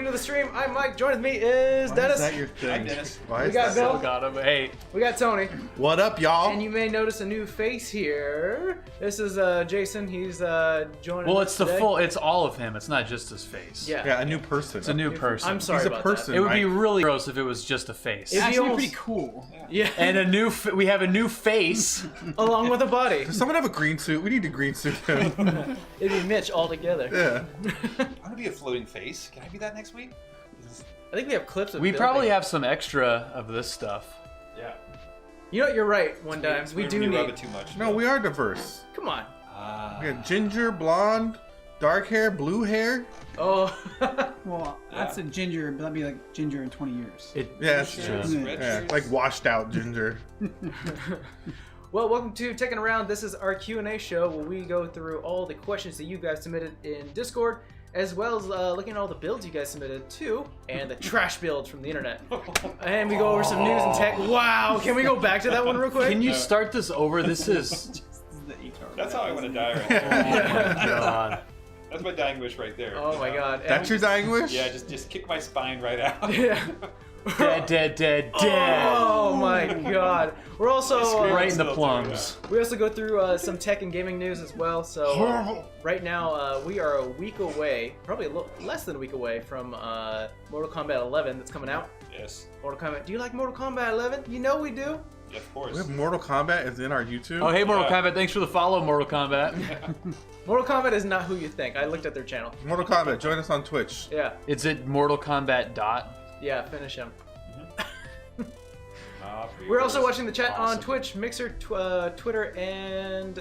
welcome to the stream. I'm Mike. Joining me is Dennis. Is that your thing? I'm Dennis. We got Bill. Got him. Hey. We got Tony. What up, y'all? And you may notice a new face here. This is Jason. He's joining Well, us it's the today. full. It's all of him. It's not just his face. Yeah. Yeah, a new person. It's a new person. I'm sorry He's a about person. It would be right? really gross if it was just a face. It'd be Actually almost- pretty cool. Yeah. And a new. We have a new face. Along with a body. Does someone have a green suit? We need a green suit. It'd be Mitch altogether. Yeah. I'm gonna be a floating face. Can I be that next week? I think we have clips of We Bill probably being- have some extra of this stuff. Yeah. You know what? You're right. One time we do rub need. it too much. No, we are diverse. Come on. We got ginger, blonde, dark hair, blue hair. Oh. Well, that's a ginger, but that'd be like ginger in 20 years. It, Yeah, that's Red true. shirts, red Yeah, shirts. like washed out ginger. Well, welcome to Techin Around. This is our Q&A show where we go through all the questions that you guys submitted in Discord, as well as looking at all the builds you guys submitted too, and the trash builds from the internet. And we go over some news and tech. Wow, can we go back to that one real quick? Can you start this over? This is. That's how I want to die right now. Oh my god. That's my dying wish right there. Oh my god. That's your dying wish? Yeah, just kick my spine right out. Yeah. Dead, dead, dead, dead. Oh my god. We're also Right in the Still plums. we also go through some tech and gaming news as well. So right now we are a week away, probably a little less than a week away from Mortal Kombat 11 that's coming out. Yes. Mortal Kombat. Do you like Mortal Kombat 11? You know we do. Yeah, of course. We have Mortal Kombat is in our YouTube. Oh, hey, Mortal Yeah. Kombat. Thanks for the follow, Mortal Kombat. Mortal Kombat is not who you think. I looked at their channel. Mortal Kombat, join us on Twitch. Yeah. It's at Mortal Kombat dot. Yeah, finish him. Ah, We're also watching the chat on Awesome. Twitch, Mixer, Twitter, and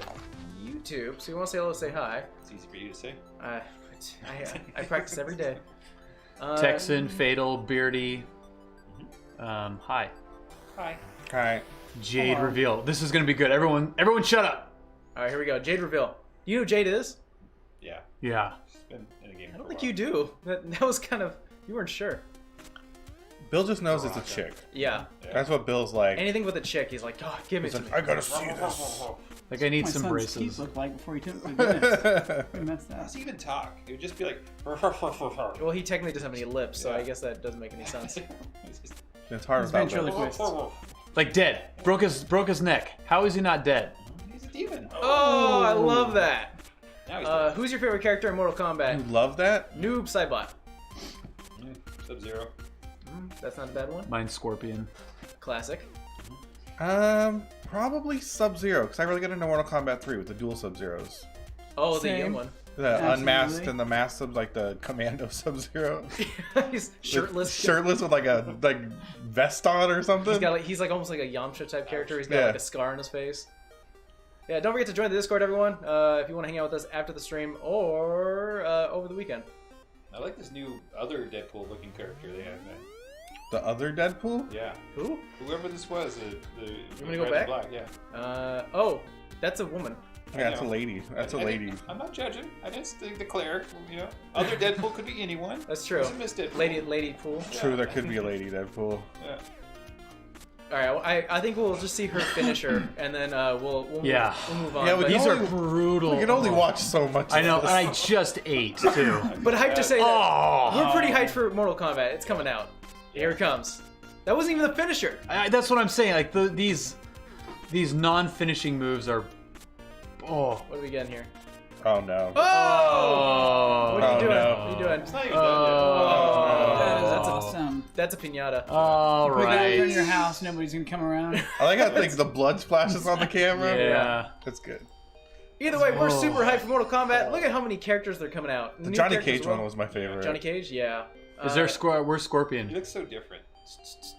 YouTube. So you want to say hello, say hi. It's easy for you to say. I practice every day. Texan, Fatal, Beardy. Hi. Hi. Alright. Jade reveal. This is gonna be good. Everyone shut up. All right, here we go. Jade reveal. You know who Jade is? Yeah. Yeah. She's been in a game. I don't think you do. That was kind of, you weren't sure. Bill just knows it's a chick. Yeah. That's what Bill's like. Anything with a chick, he's like, oh, give it He's to me. like, I gotta see this. Like I need My some son's braces. teeth looked like before he took me. Pretty messed How up. does he even talk? It would just be like. Well, he technically doesn't have any lips, so Yeah. I guess that doesn't make any sense. It's hard It's without that. ventriloquist. Like dead. Broke his neck. How is he not dead? He's a demon. Oh, I love that. Now he's dead. Who's your favorite character in Mortal Kombat? You love that? Noob Saibot. Sub-Zero. That's not a bad one. Mine's Scorpion. Classic. Probably Sub-Zero, because I really got into Mortal Kombat 3 with the dual Sub-Zeros. Oh, the Same. young one. The Absolutely. unmasked and the masked sub, like the Commando Sub-Zero. He's shirtless. Shirtless with like a vest on or something. He's like almost like a Yamcha type character. He's got Yeah. like a scar on his face. Yeah, don't forget to join the Discord, everyone. If you want to hang out with us after the stream or over the weekend. I like this new other Deadpool-looking character they have, man. The other Deadpool? Yeah. Who? Whoever this was, the You want me to go red and back? black, yeah. Oh, that's a woman. Yeah, that's a know. lady. That's a I lady. didn't- I'm not judging. I didn't declare. You know, other Deadpool could be anyone. That's true. It's a Miss Deadpool. Lady Pool. True, there could be a lady Deadpool. Yeah. All right, I think we'll just see her finish her, and then we'll Yeah. move on. Yeah, but, These are only- brutal. We can only watch so much. I know, of and this. I just ate too. but hyped to say that Oh. we're pretty hyped for Mortal Kombat. It's coming out. Here it comes. That wasn't even the finisher. That's what I'm saying. Like these non-finishing moves are. Oh. What do we get here? Oh no. Oh! Oh. What are you Oh, doing? no. What are you doing? It's not even Oh. That's Awesome. That's a pinata. All Put that in your right. house, nobody's gonna come around. I like how the blood splashes on the camera. Yeah. That's good. Either way, we're Oh. super hyped for Mortal Kombat. Look at how many characters they're coming out. The New Johnny characters Cage as well. one was my favorite. Johnny Cage, yeah. Is there where's He Scorpion? looks so different.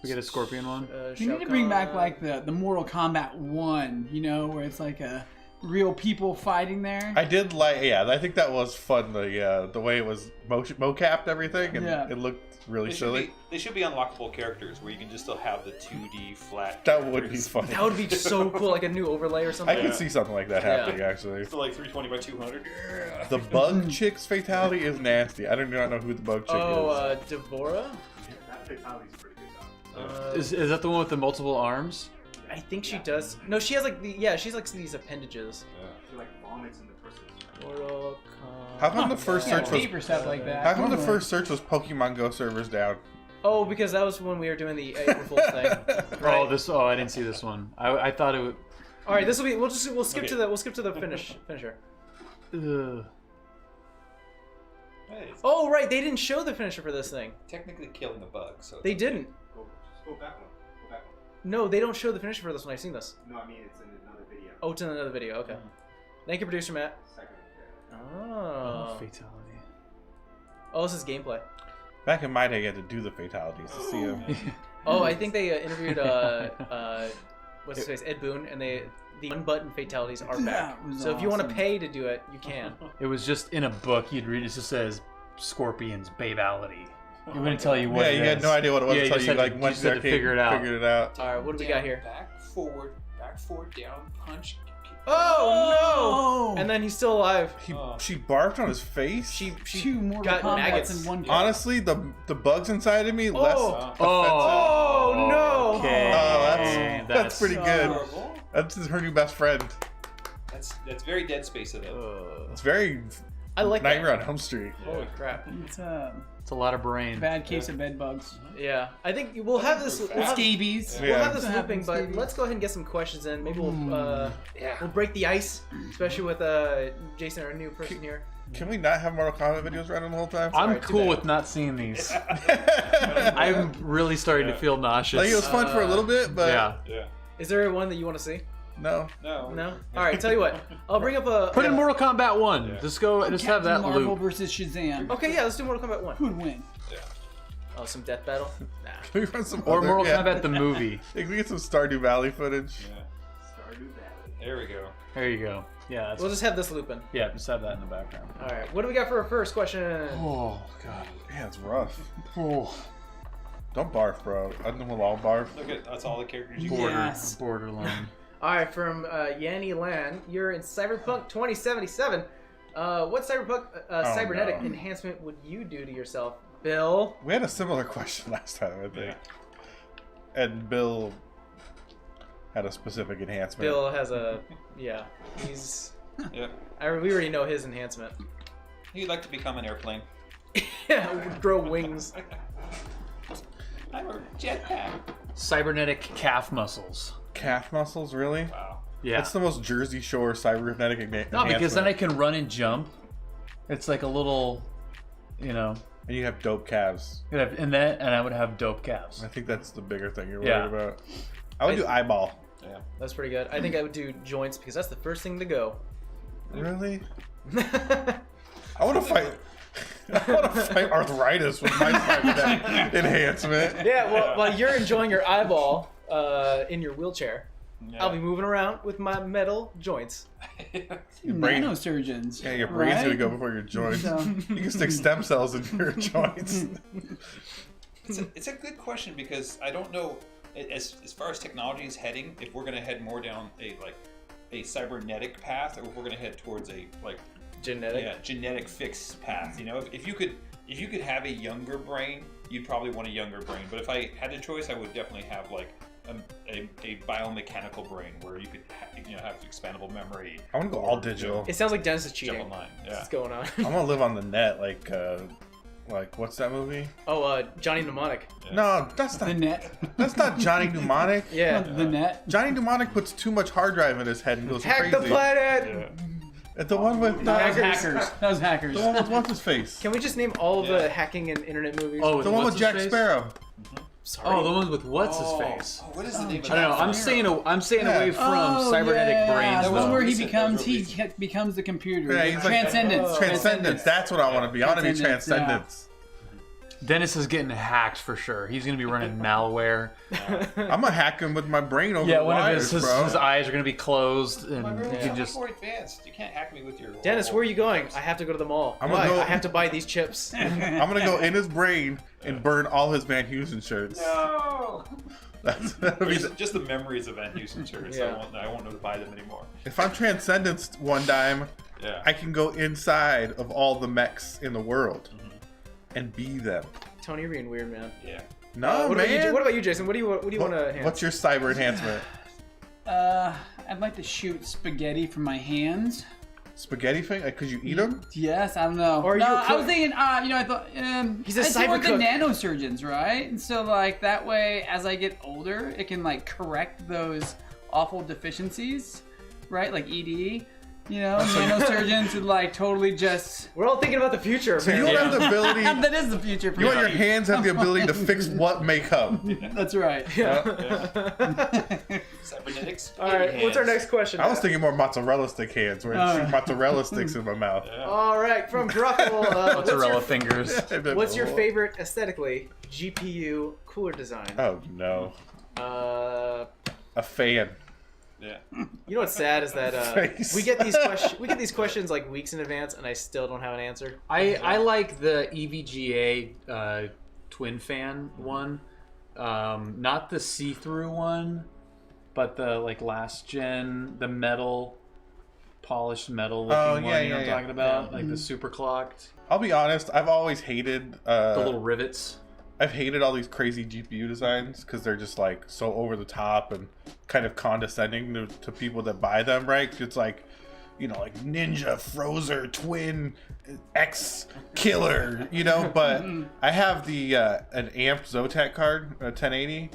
We get a Scorpion one. We need to bring back like the Mortal Kombat 1, you know, where it's like a real people fighting there. I did like, yeah, I think that was fun. The way it was mocapped everything, and Yeah. it looked really silly. They should be unlockable characters where you can just still have the 2D flat. That would be characters. funny. That would be so cool, like a new overlay or I something. could see something like that Yeah. happening, actually. So like 320 by 200. Yeah. The bug chick's fatality is nasty. I do not know who the bug chick is. Devora? That fatality's pretty good, Is that the one with the multiple arms? I think she does. No, she has like she's like these appendages. She like vomits in the twists. Mortal How come the first Yeah, search was? tape or stuff like that. How come the Normally. first search was Pokemon Go servers down? Oh, because that was when we were doing the April Fool's thing. Right. Oh, this. Oh, I didn't see this one. I thought it would. All right, this will be. We'll skip Okay. to the finisher. Ugh. Hey, it's Oh, right, they didn't show the finisher for this thing. technically killing the bug. So They didn't. Just go back one. Go back one. No, they don't show the finisher for this one. I've seen this. No, I mean it's in another video. Oh, it's in another video. Okay. Thank you, producer Matt. Second. Oh. Fatality. Oh, this is gameplay. Back in my day, you had to do the fatalities to see them. Oh, I think they interviewed what's his face, Ed Boon, and the unbutton fatalities are back. That was So if you want to awesome. pay to do it, you can. It was just in a book. You'd read it. It just says Scorpion's Babality. It wouldn't tell you what. Yeah, it you had is. no idea what it was Yeah, you until just you had to- like you went just to the had to arcade, figure it out. Figured it out. All right, what do we Down, got here? Back, forward, down, punch. Oh no! And then he's still alive. She barfed on his face. She Two Mortal got Kombats maggots. in one kill. Honestly, the bugs inside of me less. Oh. Oh, no! Okay. Oh, that's pretty good. Horrible. That's her new best friend. That's very Dead Space of it. It's very I like Nightmare that. on Elm Street. Holy crap! It's a It's a lot of brain. bad case of bed bugs. Yeah, I think we'll have this. We'll have, Scabies. Yeah. we'll have this What looping, happens, but Stevie? let's go ahead and get some questions in. Maybe we'll break the ice, especially with Jason, our new person here. Can we not have Mortal Kombat videos running the whole time? I'm Alright, too cool bad. with not seeing these. I'm really starting to feel nauseous. Like it was fun for a little bit, but yeah. Yeah. Is there one that you want to see? no. No. No. All right. Tell you what. I'll bring up a. Put in Mortal Kombat 1. Yeah. Just go. Just have Captain that Marvel loop. versus Shazam. Okay, yeah. Let's do Mortal Kombat 1. Who'd win? Oh, some death battle. Nah. Can we run some Or other- Mortal yeah. Kombat the movie. Can we get some Stardew Valley footage? Yeah. Stardew Valley. There we go. There you go. Yeah. That's, We'll just have this looping. yeah. Just have that in the background. All right. What do we got for our first question? Oh god. Yeah, it's rough. Oh. Don't barf, bro. I think we'll all barf. Look at that's all the characters you Border. Yes. Borderline. All right. From YannyLan, you're in CyberPunk 2077. What cybernetic no. enhancement would you do to yourself, Bill? We had a similar question last time, I think. And Bill had a specific enhancement. Bill has a He's. Yep. We already know his enhancement. He'd like to become an airplane. Yeah, grow wings. I'm a jetpack. Cybernetic calf muscles. Calf muscles, really? Wow. Yeah. That's the most Jersey Shore cybernetic enhancement. No, because then I can run and jump. It's like a little, you know, And you have dope calves. and I would have dope calves. I think that's the bigger thing you're Yeah. worried about. I would do eyeball. Yeah. That's pretty good. I think I would do joints because that's the first thing to go. Really? I want to fight. I want to fight arthritis with my cybernetic enhancement. Yeah, well, while you're enjoying your eyeball in your wheelchair, I'll be moving around with my metal joints. Your brain- Nanosurgeons. Yeah, your brain's right? gonna go before your joints. So- You can stick stem cells in your joints. It's a good question because I don't know as far as technology is heading, if we're going to head more down a cybernetic path, or if we're going to head towards a Genetic. genetic fixed path. You know, if you could have a younger brain, you'd probably want a younger brain. But if I had a choice, I would definitely have like a biomechanical brain where you could have expandable memory. I want to go all digital. It sounds like Dennis is Jump cheating. online. What's Yeah. going on? I want to live on the net, like what's that movie? Oh, Johnny Mnemonic. No, that's The not. net. That's not Johnny Mnemonic. Yeah. The net. Johnny Mnemonic puts too much hard drive in his head and goes Hack crazy. the planet! Yeah. It's the one with That was Hackers. hackers. That was hackers. the one with what's his face? Can we just name all of the Yeah. hacking and internet movies? Oh, The one with what's his Jack face? Sparrow. sorry. Oh, the ones with what's his face? Oh, what is the name of I don't know. that? I'm staying Yeah. away from Oh, cybernetic yeah. brains. The one though. where he Recent, becomes those were he recent. becomes the computer. Yeah, he's like- Transcendence. Transcendence. That's what I want to be. I want to be Transcendence, yeah. Transcendence. Dennis is getting hacked for sure. He's gonna be running malware. I'm gonna hack him with my brain over Yeah, the one of wires, his bro. eyes are gonna be closed, and My you brain's can just. more advanced. You can't hack me with your. Dennis, where are you going? I have to go to the mall. I'm Why? gonna go- I have to buy these chips. I'm gonna go in his brain and burn all his Van Heusen shirts. No. That'll be Just the memories of Van Heusen shirts. Yeah. I won't know to buy them anymore. If I'm Transcendence one time, Yeah. I can go inside of all the mechs in the world and be them. Tony, you're being weird, man. Yeah. No, what, man. what about you, Jason? What do you want to enhance? What's your cyber enhancement? I'd like to shoot spaghetti from my hands. spaghetti thing? Like, could you eat them? Yes, I don't know. Or no, you I was thinking, I thought He's a it's more cyber like the cook. nanosurgeons, right? And so like that way, as I get older, it can like correct those awful deficiencies, right? Like ED. You know, nanosurgeons would like totally just. We're all thinking about the future. So you man. don't have the ability. That is the future. For You want me. your hands have the ability to fix what may come. That's right. Yeah. Cybernetics. All right. What's our next question? I was thinking more mozzarella stick hands, where I shoot mozzarella sticks in my mouth. All right, from Druckle. Mozzarella fingers. What's your favorite aesthetically GPU cooler design? Oh no, a fan. Yeah. You know what's sad is that Face. we get these questions like weeks in advance, and I still don't have an answer. I like the EVGA twin fan one, not the see-through one, but the like last gen, the metal, polished metal looking one. You know what I'm talking about? Like the super clocked, I'll be honest. I've always hated the little rivets. I've hated all these crazy GPU designs because they're just like so over the top and kind of condescending to people that buy them, right? It's like, you know, like Ninja, Frozer, Twin, X Killer, you know. But I have the an Amp Zotac card, a 1080,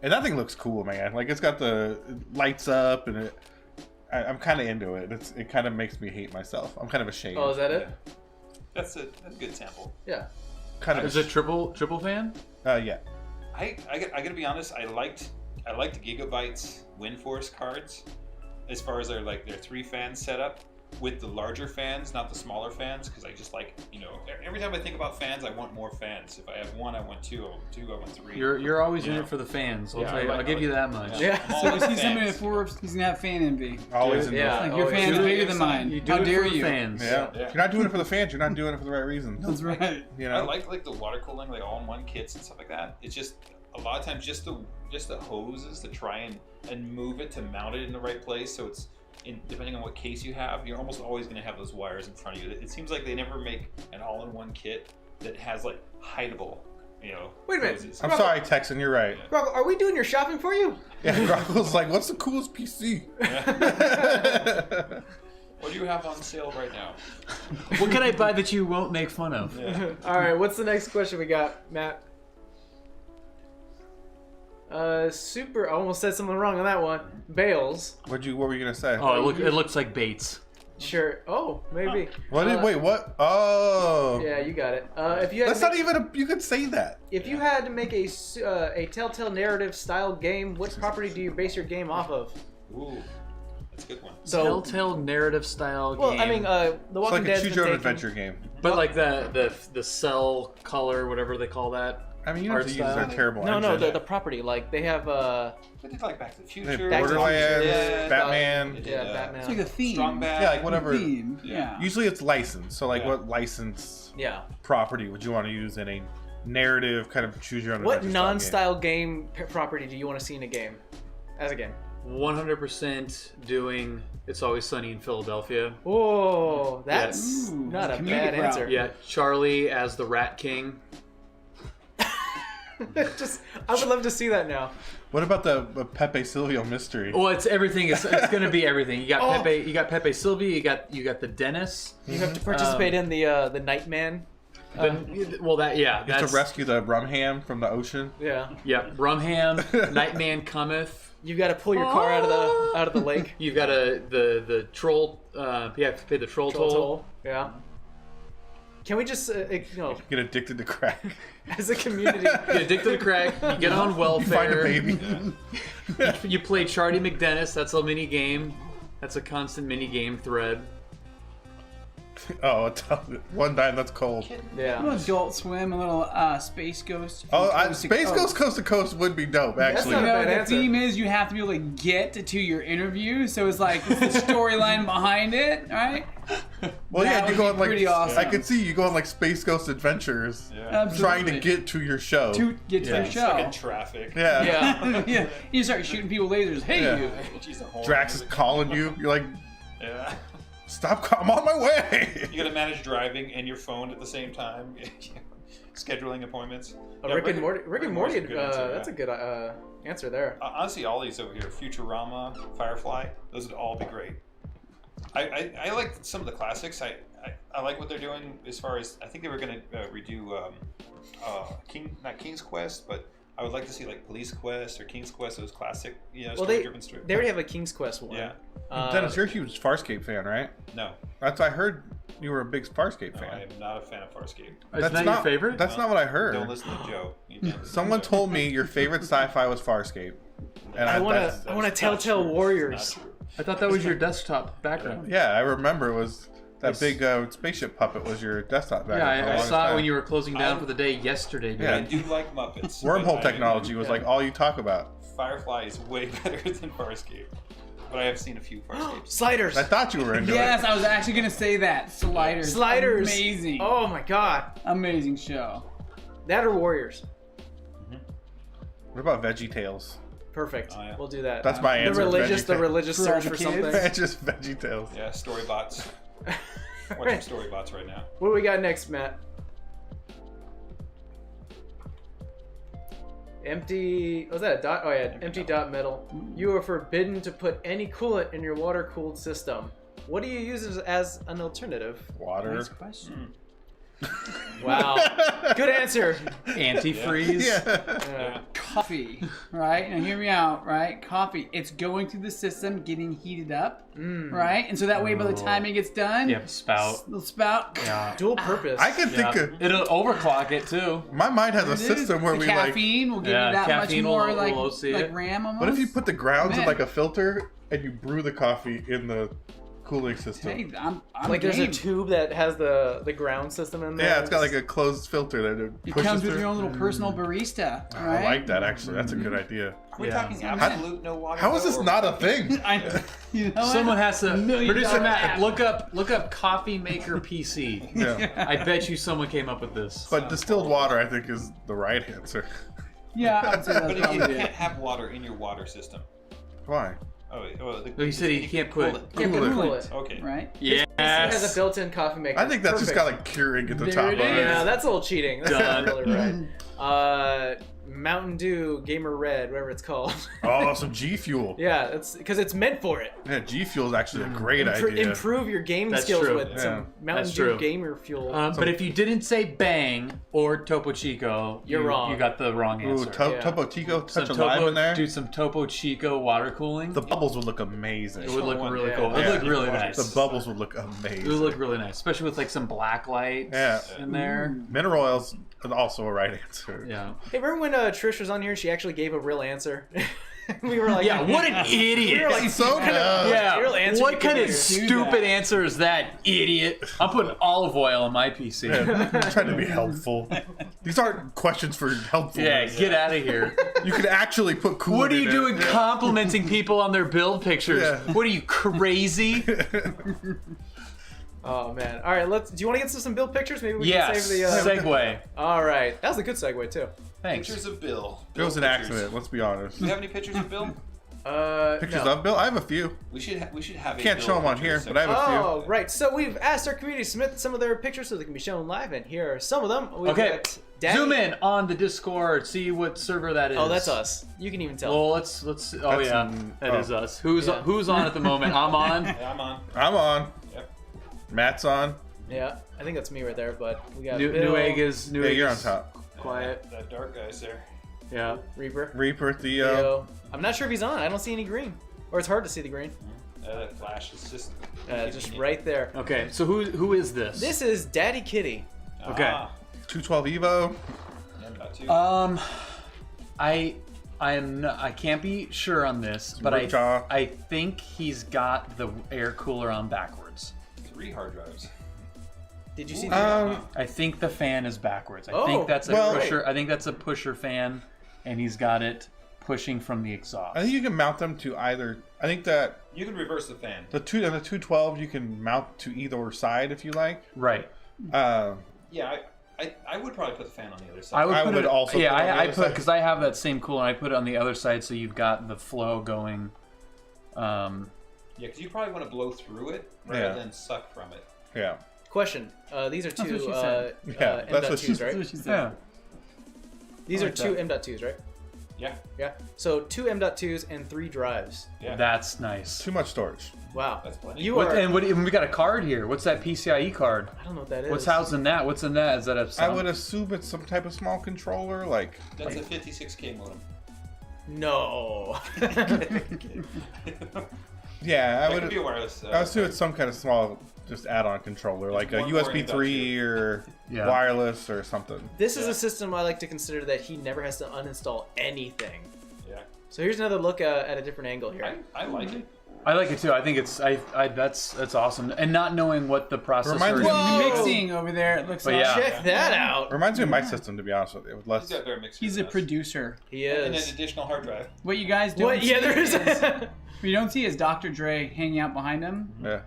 and that thing looks cool, man. Like it's got the lights up, and I'm kind of into it. It kind of makes me hate myself. I'm kind of ashamed. Oh, is that it? That's a good sample. Yeah. Kind of Is it triple fan? yeah. I gotta be honest. I liked Gigabyte's WindForce cards, as far as their 3 fan setup with the larger fans, not the smaller fans, because I just like, you know, every time I think about fans, I want more fans. If I have one, I want two. I want two. I want three. You're always in Yeah. it for the fans. Yeah, I'll give you that much. Yeah. I'm all So about you see somebody fans. at Forbes, he's gonna have fan envy. Always in Yeah. Like Oh, your yeah. fan's Do it bigger than yourself. mine. You do How it dare for the you? fans. Yeah. Yeah. If you're not doing it for the fans, you're not doing it for the right reasons. That's right. You I know. like the water cooling, like all-in-one kits and stuff like that. It's just a lot of times just the hoses to try and move it to mount it in the right place. So it's depending on what case you have, you're almost always going to have those wires in front of you. It seems like they never make an all-in-one kit that has like hideable, you know. Wait a minute. hoses. I'm sorry, Texan. You're right. Rocco, are we doing your shopping for you? Yeah, Grockle's like, what's the coolest PC? What do you have on sale right now? What can I buy that you won't make fun of? All right. What's the next question we got, Matt? I almost said something wrong on that one. Bales. What were you gonna say? Oh, it looks like Bates. Sure. Oh, maybe. Wait, what? Oh. Yeah, you got it. If you had That's to not even you could say that. If you had to make a Telltale narrative style game, what property do you base your game off of? Ooh, that's a good one. So, Telltale narrative style well, game. I mean, The It's Walking like a Dead's choose been your own taken- adventure game. But like the cell color, whatever they call that. I mean, you don't have Art to use their style? terrible No, engine. the property. Like they have They did like Back to the They Future, have Back to the Borderlands, Future, Batman. They did, yeah, Batman. It's like a theme. Strong Bad. Yeah, like whatever. Theme. Yeah. Yeah. Usually it's licensed. So like, Yeah. what license Yeah. property would you want to use in a narrative kind of choose your own What adventure style game? non-style game property do you want to see in a game? As a game. 100% doing It's Always Sunny in Philadelphia. Oh, that's Ooh, not a comedic bad route. answer. Yeah, Charlie as the Rat King. I would love to see that now. What about the Pepe Silvio mystery? Well, it's everything. It's going to be everything. You got Oh. Pepe. You got Pepe Silvia. You got the Dennis. You have to participate in the Nightman. Well, that You have that's to rescue the rumham from the ocean. Yeah. yeah. Rumham, Nightman cometh. You got to pull your car out of the lake. You've got the troll. You have to pay the troll toll. Yeah. Can we just Get addicted to crack. as a community? You get addicted to crack. You get on welfare. You find a baby. You play Charlie McDennis. That's a mini game. That's a constant mini game thread. Oh, one time that's cold. A Yeah. little Adult Swim, a little Space Ghost. Oh, Coast to Space Coast. Ghost Coast to Coast would be dope, actually. not You a know, bad the answer. theme is you have to be able to get to your interview, so it's like it's the storyline behind it, right? Well, That yeah, you would go be on like pretty awesome. I could see you go on like Space Ghost Adventures, Absolutely. trying to get to your show. to get to Yeah. your It's show. like in traffic. Yeah. Yeah. Yeah, you start shooting people with lasers. Hey, Yeah. you. Jeez, the whole Drax is calling you. You're like, Yeah. stop! I'm on my way. You gotta manage driving and your phone at the same time. Scheduling appointments. Yeah, Rick and Morty. Rick and Morty. Morty's a good answer, That's a good answer there. Honestly, all these over here, Futurama, Firefly, those would all be great. I like some of the classics. I like what they're doing as far as I think they were going to redo not King's Quest, but I would like to see like Police Quest or King's Quest, those classic, story-driven stories. They already have a King's Quest one. Yeah. Dennis, you're a huge Farscape fan, right? No, I heard you were a big Farscape no, fan. I am not a fan of Farscape. Isn't that your favorite? That's not what I heard. Don't listen to Joe. Someone told me your favorite sci-fi was Farscape. And I want to Telltale Warriors. I thought that was your desktop background. Yeah, I remember it was that big spaceship puppet was your desktop background. Yeah, I saw it when you were closing down for the day yesterday. Dude. Yeah. I do like Muppets. Wormhole but technology was like all you talk about. Firefly is way better than Farscape, but I have seen a few Farscapes. Sliders. I thought you were into Yes, it. I was actually gonna say that. Sliders. Sliders. Amazing. Oh my god. Amazing show. That or Warriors. What about VeggieTales? Perfect. Oh, yeah. We'll do that. That's my the answer. religious For search the for kids. something. Just VeggieTales. Yeah, Storybots. Watching Storybots right now. What do we got next, Matt? Empty. Was that a dot? Oh yeah, Empty.Metal. You are forbidden to put any coolant in your water-cooled system. What do you use as an alternative? Water. Nice question. Wow. Good answer. Antifreeze. Yeah. Coffee, right? Now hear me out, right? Coffee. It's going through the system, getting heated up, right? And so that way, by the time it gets done, You have a spout. the spout. Yeah. Dual purpose. I can think of. It'll overclock it too. My mind has a It is. system where the we like. caffeine will give Yeah, you that much caffeine more will like OC it. RAM almost. What if you put the grounds in Man. like a filter and you brew the coffee in the cooling system? Hey, I'm like there's a game. tube that has the ground system in there. Yeah, it's got like a closed filter that it It pushes comes with through. your own little personal barista, Oh, right? I like that actually. That's a good idea. Are we Yeah. talking absolute no water? How is this or- not a thing? You know what? Someone has to. $1,000,000 Producer Matt, app. look up Coffee Maker PC. Yeah. I bet you someone came up with this. But distilled water, I think, is the right answer. Yeah, I'd say that's But if you probably can't it. have water in your water system. Why? Oh, wait, well, Well, he said he can't put. Can't put Coolant. coolant. Okay. Right? It has Yes. a built-in coffee maker. I think that's just got Perfect. like Keurig at the There top it of it. is. Yeah, that's a little cheating. That's Done. not really right. Mountain Dew Gamer Red, whatever it's called. Oh, some G Fuel. Yeah, it's because it's meant for it. Yeah, G Fuel is actually a great idea. Improve your gaming That's skills true. with Yeah. some Mountain That's Dew true. Gamer Fuel. But if you didn't say Bang or Topo Chico, You're wrong. You got the wrong Ooh, answer. Yeah. Topo Chico, Some touch a lime in there. Do some Topo Chico water cooling. The bubbles would look amazing. It would look one, really yeah. cool. It would Yeah. look really nice. The bubbles would look amazing. It would look really nice, especially with like some black lights Yeah. in there. Mineral oils is also a right answer. Yeah. Hey, remember when Trish was on here? She actually gave a real answer. We were like, Yeah. What an idiot. We were like, So dumb. Yeah. Real answer you What could kind of do. stupid answer is that, idiot? I'm putting olive oil on my PC. Yeah, I'm trying to be helpful. These aren't questions for helpfulness. Yeah, get out of here. You could actually put coolant What are in you it. doing complimenting people on their build pictures? Yeah. What are you, crazy? Oh man! All right, let's. Do you want to get to some build pictures? Maybe we Yes, can save the. segue. All right, that was a good segue too. Thanks. Pictures of Bill. It was an Pictures. accident, let's be honest. Do you have any pictures of Bill? Pictures no. of Bill? I have a few. We should have. Can't a show them on here, but I have a few. Oh, right. So we've asked our community to submit some of their pictures so they can be shown live, and here are some of them. We've Okay, got Daddy. zoom in on the Discord, see what server that is. Oh, that's us. You can even tell. Well, let's. Oh That's yeah, in- that is oh. us. Who's Yeah. who's on at the moment? I'm on. Yeah, I'm on. I'm on. Yep. Matt's on. Yeah, I think that's me right there, but we got New Bill, Egg is new. Yeah, Egg you're on is top. Quiet. That dark guy's there. Yeah. Reaper. Reaper, Theo. Theo. I'm not sure if he's on. I don't see any green. Or it's hard to see the green. That flash is just. Just right there. Okay, so who is this? This is Daddy Kitty. Okay. 212 Evo. Yeah, I can't be sure on this, but Ripjaw. I think he's got the air cooler on backwards. 3 hard drives. Did you see the I think the fan is backwards. I Oh, think that's a well- pusher. I think that's a pusher fan, and he's got it pushing from the exhaust. I think you can mount them to either. I think that You can reverse the fan. the 212 you can mount to either side if you like. Right. Yeah, I would probably put the fan on the other side. I put would it, also Yeah, put it on the I other put side. because I have that same cooler. I put it on the other side, so you've got the flow going. Yeah, because you probably want to blow through it rather Yeah. than suck from it. Yeah. question? These are That's two what she said. Yeah, that's what she M.2s, said. right? That's what she said. Yeah. These I are like two that. M.2s, right? Yeah. Yeah. So 2 M.2s and 3 drives. Yeah. That's nice. Too much storage. Wow. That's plenty. You What, are. and we got a card here. What's that PCIe card? I don't know what that is. What's housing that? What's in that? Is that a I sound? would assume it's some type of small controller, like. That's a 56K modem. No. Yeah, I That could be a would. wireless. I assume it's some kind of small, just add-on controller, like a one more USB 3 or Yeah. wireless or something. This is Yeah. a system I like to consider that he never has to uninstall anything. Yeah. So here's another look at a different angle here. I like it. I like it too. I think it's that's awesome. And not knowing what the processor Reminds is. me- Whoa! Mixing over there. It looks But like yeah. Check that out. Reminds me of my system, to be honest with you. With He's less. got better mixers he's a than us. producer. He And an is. additional hard drive. What you guys don't What? see Yeah, there is. what you don't see is Dr. Dre hanging out behind him, Yeah.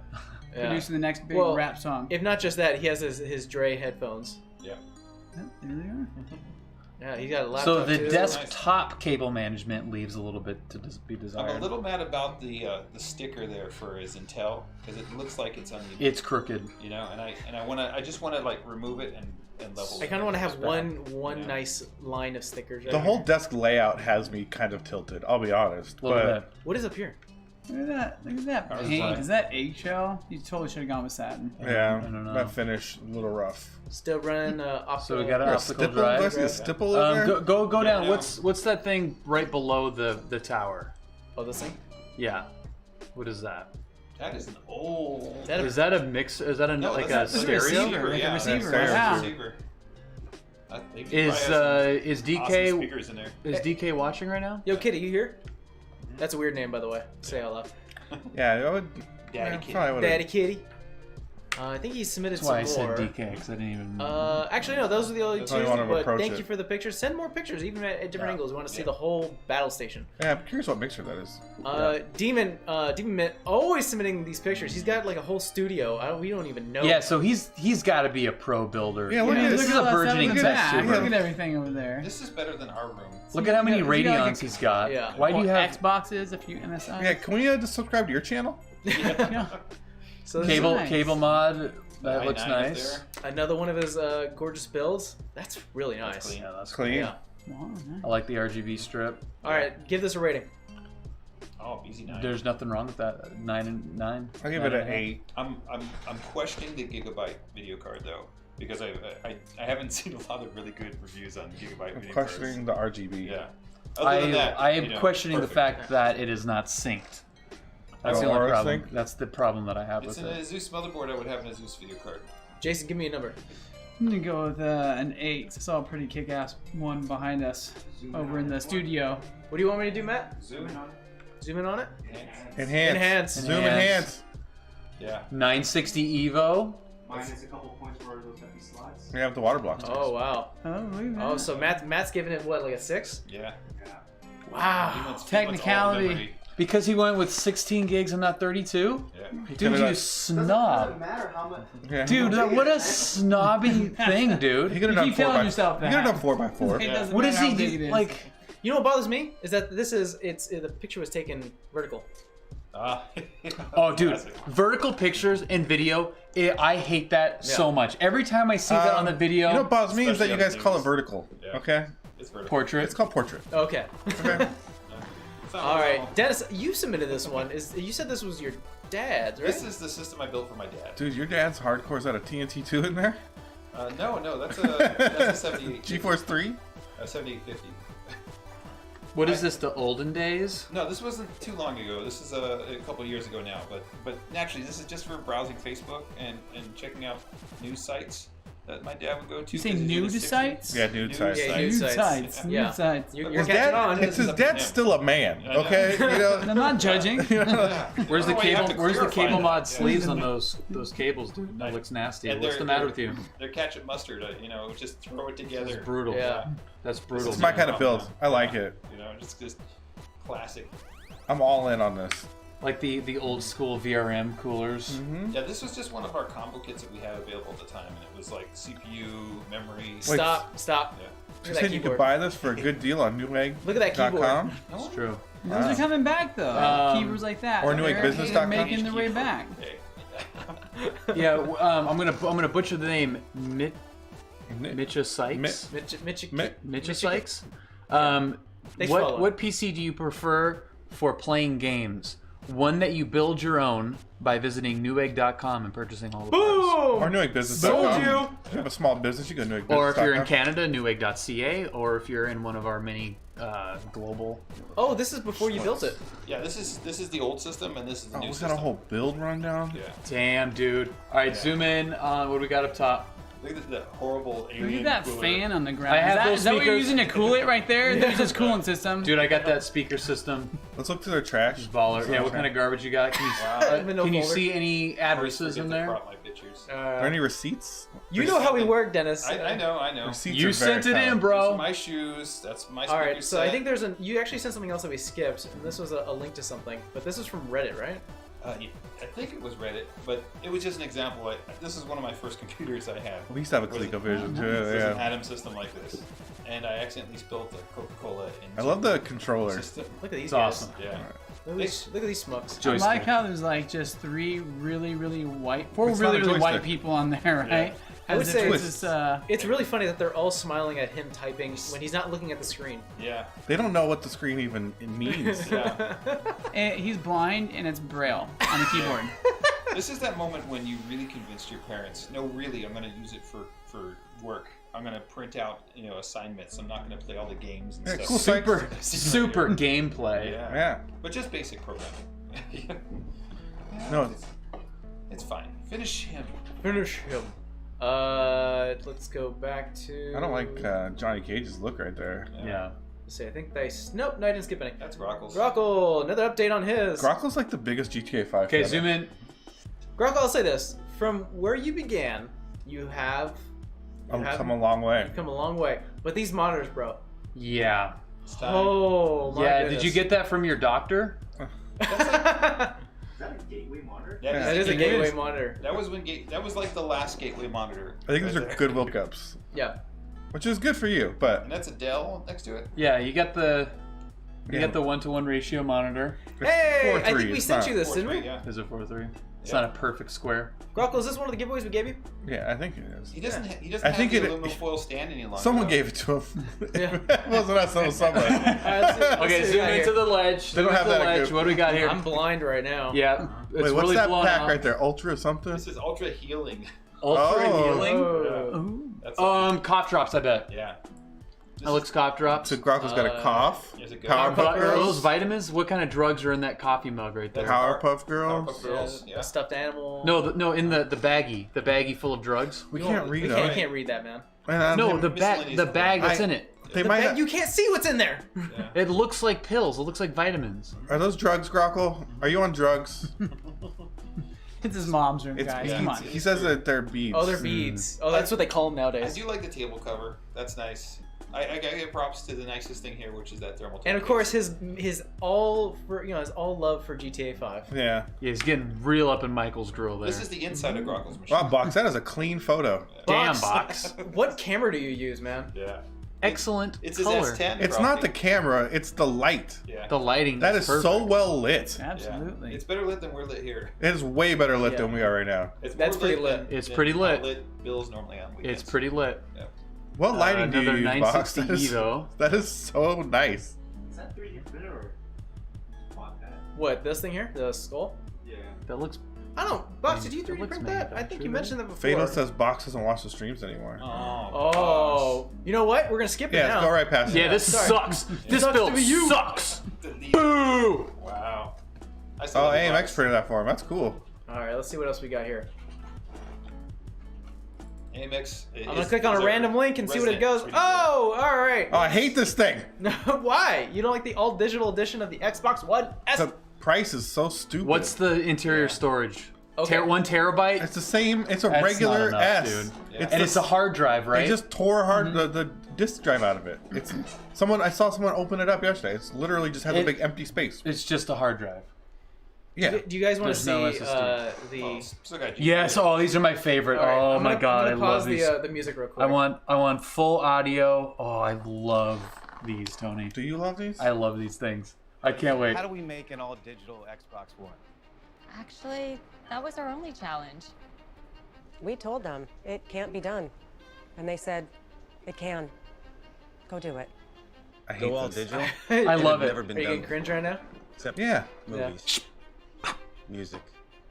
Yeah. producing the next big Well, rap song. If not just that, he has his Dre headphones. Yeah. There they are. Yeah, he's got a laptop So the too. desktop cable management leaves a little bit to be I'm desired. a little mad about the sticker there for his Intel because it looks like it's on the It's crooked. you know, and I just want to like remove it and level. I kind of want to have one Yeah. nice line of stickers. Right The whole here. desk layout has me kind of tilted, I'll be honest. A little But bit. What is up here? Look at that. Look at that Power paint. design. Is that eggshell? You totally should have gone with satin. yeah, I don't know. that finish a little rough. Still running optical. So we got an A optical stipple? Do I drive. see a stipple in there? Go down. Yeah. What's that thing right below the tower? Oh, this thing. Yeah. What is that? That is an old. Is that a- Is that a mix? Is that a No, like a that's a stereo? receiver. Like a yeah. receiver, That's a yeah. receiver. They Is probably have some is awesome DK speakers in there. is DK watching right now? Yo, Kitty, you here? That's a weird name, by the way. Say out loud. Yeah, I would. Daddy yeah, Kid. probably would've- Daddy Kitty. I think he submitted That's why I some said more. DK because I didn't even. Actually, no, those are the only That's two. how you wanna But approach thank it. you for the pictures. Send more pictures, even at different Yeah. angles. We want to see the whole battle station. Yeah, I'm curious what mixer that is. Demon Mint, always submitting these pictures. He's got like a whole studio. We don't even know. Yeah, so he's got to be a pro builder. Yeah, look Yeah, at look this. at is all a that stuff burgeoning in the tech back. super. Look at everything over there. This is better than our room. Look at how many He's got, like, Radeons he's got. Yeah. Why do you have Xboxes, a few MSIs? Yeah, can we just subscribe to your channel? Yeah. So this is nice. cable mod? That i9 looks up nice. there. another one of his gorgeous builds. That's really nice. That's clean. Yeah, that's Clean. Yeah. Wow, nice. I like the RGB strip. All right, give this a rating. Oh, easy 9. There's nothing wrong with that. 9 and 9. I'll give it an 8. I'm questioning the gigabyte video card though because I haven't seen a lot of really good reviews on gigabyte I'm video questioning cards. the RGB. Yeah. Other than that, I am you know, questioning perfect. the fact that it is not synced. That's the Oh, only or problem. sync? That's the problem that I have It's with an it. Asus motherboard. I would have an Asus video card. Jason, give me a number. I'm gonna go with an 8. I saw a pretty kick-ass one behind us over in the studio. What do you want me to do, Matt? Zoom. Zoom in on it. Enhance. Enhance. Zoom Enhance. enhance. Yeah. 960 Evo. Minus a couple points for those empty slots. We have the water blocks. Oh wow. Oh, look at that. Oh, so Matt's giving it what, like a 6? Yeah. Wow. He wants all the Technicality. memory. Because he went with 16 gigs and not 32? Yeah. Dude, could've you done- Doesn't snob. matter how much. Yeah. Dude, what a snobby thing, He dude. could You have done keep 4 telling by yourself He that. could have done 4x4. It doesn't What matter does how he big do? it is. Like, You know what bothers me is that the picture was taken vertical. oh, dude, Classic. vertical pictures and video, I hate that so much. Every time I see that on the video, You know what bothers me is that Especially you on guys call it news. vertical. Yeah. Okay? It's vertical. portrait. It's called portrait. Okay. Okay? It's not All right, wrong. Dennis, you submitted this one. You said this was your dad's, right? This is the system I built for my dad. Dude, your dad's hardcore. Is that a TNT2 in there? No, that's a 78. GeForce 3? 7850. What is this, the olden days? No, this wasn't too long ago. This is a couple of years ago now. But actually, this is just for browsing Facebook and checking out news sites that my dad would go to. You say 'cause he's in nude the 60s. sites? Yeah, nude sites. Yeah, Nude nude sites. Yeah. Nude sites. You're His catching dad, on. his dad's still a man, I know. okay? You know, And I'm not judging. Yeah. Where's the I don't know why you have cable? to Where's the clarify cable that. mod Yeah. sleeves on those cables, dude? That looks nasty. And What's they're- the matter they're- with you? They're ketchup mustard. Just throw it together. It's brutal. Yeah. That's brutal. it's my man. kind of build. I like it. Just classic. I'm all in on this. Like the old school VRM coolers. Yeah, this was just one of our combo kits that we had available at the time, and it was like CPU, memory. Stop. You Look said at that you keyboard. could buy this for a good deal on Newegg.com? Look at that keyboard. It's true. Those are coming back though. Keyboards like that. Or They're newegbusiness.com. making their way back. Okay. Yeah, I'm gonna butcher the name. Mitcha Sykes. Mitch, Mi- Mitcha Michigan. Sykes. Thanks for following. What PC do you prefer for playing games? One that you build your own by visiting newegg.com and purchasing all the parts. Boom! Or newegbusiness.com. Sold you! If you have a small business, you go to newegbusiness.com. Or if you're in Canada, newegg.ca, or if you're in one of our many global. Oh, this is before you built it. Yeah, this is the old system, and this is the new we system. got a whole build rundown. Yeah. Damn, dude. All right, zoom in on what do we got up top. Look at that horrible alien. Look at that cooler. fan on the ground. I have those is that what you're speakers. using to cool it right there? There's this coolant system. Dude, I got that speaker system. Let's look through their trash. Baller. Yeah, what kind of garbage you got? Can you, Window can you folder. see any addresses Forget in to there? crop my pictures. Are there any receipts? You know how we work, Dennis. I know. Receipts You are very sent it in, common. Those are bro. my shoes. That's my. All right, speaker so I set. think you actually sent something else that we skipped, and this was a link to something, but this is from Reddit, right? I think it was Reddit, but it was just an example. This is one of my first computers I had. We used to have a Was it- ColecoVision too. It was an Yeah. Atom system like this, and I accidentally spilled the Coca-Cola into I love the controller. system. Look at these It's guys. awesome. Yeah. Look at these smucks. I Joystick. like how there's like just four It's not a really white joystick. people on there, right? I would As if say it's Twist. just, It's really funny that they're all smiling at him typing when he's not looking at the screen. Yeah. They don't know what the screen even means. Yeah. he's blind and it's Braille on the keyboard. This is that moment when you really convinced your parents. No, really, I'm going to use it for work. I'm going to print out, assignments. I'm not going to play all the games and Yeah, stuff. cool. Super gameplay. Yeah. Yeah. But just basic programming. No, It's fine. Finish him. Finish him. Let's go back to. I don't like Johnny Cage's look right there. Yeah. Let's see, I think they. Nope, no, I didn't skip any. That's Grockles. Grockle, another update on his. Grockle's like the biggest GTA 5 Okay, fan. zoom in. Grockle, I'll say this: from where you began, you have I've come a long way. come a long way. But these monitors, bro. Yeah. It's time. Oh my Yeah, goodness. did you get that from your doctor? that Is that a gateway monitor? Yeah, is a it gateway is. monitor. That was that was like the last gateway monitor. I think those right are there. good hookups, Yeah. which is good for you, but And that's a Dell next to it. Yeah, you got the Yeah. got the 1-to-1 ratio monitor. Hey, I 4:3, think we it's sent not- you this, didn't 4:3, we? yeah. Is it 4-3? It's Yeah. not a perfect square. Grockle, is this one of the giveaways we gave you? yeah, I think it is. He doesn't. He doesn't I have think the it- aluminum foil stand any longer. Someone though. gave it to him. Yeah. It wasn't us, it was somebody. All right, let's see Okay, what we zoom got into here. the ledge. They don't Zoom have into the that ledge. good- What do we got here? I'm blind right now. Yeah, it's Wait, what's really that blown pack out. right there? Ultra something? This is ultra healing. Ultra Oh. healing. Oh. That's Cough drops, I bet. yeah. That looks cough drops. So Grockle's got a cough. There's a good Powerpuff Powerpuff Are those Girls. vitamins? What kind of drugs are in that coffee mug right there? Powerpuff Girls. Powerpuff Girls. Yeah, Yeah. a stuffed animal. No, in the baggie full of drugs. We You can't read we them. can't read that, man. No, the miscellaneous bag that's I- in it. They The might bag- not- you can't see what's in there. Yeah. It looks like pills. It looks like vitamins. Are those drugs, Grockle? Are you on drugs? It's his mom's room, It's guys. beads. Come on. He says that they're beads. Oh, they're beads. Oh, that's what they call them I nowadays. do like the table cover. That's nice. I give props to the nicest thing here, which is that thermal. And of tape course, case. his all for his all love for GTA 5. Yeah. Yeah, he's getting real up in Michael's grill there. This is the inside of Grockle's machine. Wow, Box, that is a clean photo. Damn box. What camera do you use, man? Yeah. Excellent It's his color. S10. It's not the camera, it's the light. Yeah. The lighting. That is perfect. so well lit. Yeah. Absolutely. It's better lit than we're lit here. It is way better lit Yeah. than we are right now. It's That's more pretty lit. than- It's than pretty how lit. lit Bill's normally on weekends. It's pretty lit. What lighting do you Another use, Box? 960 Evo. That is so nice. Is that 3D printer or mod pad? What, this thing here? The skull? Yeah. That looks. I don't. Box, did you It 3D looks print that? I think you manufactured, mentioned that before. Fado says Box doesn't watch the streams anymore. Oh, you know what? We're gonna skip it Yeah, now. let's go right past Yeah, it. this Sorry. sucks. This Sucks build to be you. sucks. Delete. Boo! Wow. I still Oh, love the AMX box. printed that for him. That's cool. All right, let's see what else we got here. AMX. I'm gonna click on a random link and see what it goes. Oh, all right. Oh, I hate this thing. Why? You don't like the all digital edition of the Xbox One S? The price is so stupid. What's the interior storage? Okay. 1 terabyte? It's the same. It's a That's regular not enough, S. dude. Yeah. And it's a hard drive, right? They just tore the disk drive out of it. It's someone. I saw someone open it up yesterday. It's literally just has a It- big empty space. It's just a hard drive. Yeah. Do you guys want to There's see no SSD. Oh, the? still got Yes. Oh, these are my favorite. All right, Oh I'm my gonna- god, I I'm gonna love pause these. the music real quick. I want full audio. Oh, I love these, Tony. Do you love these? I love these things. I can't wait. How do we make an all-digital Xbox One? Actually, that was our only challenge. We told them it can't be done. And they said, it can. Go do it. I hate Go all this. digital. I love it. Never Are been you done. getting cringe right now? Except Yeah. movies, music,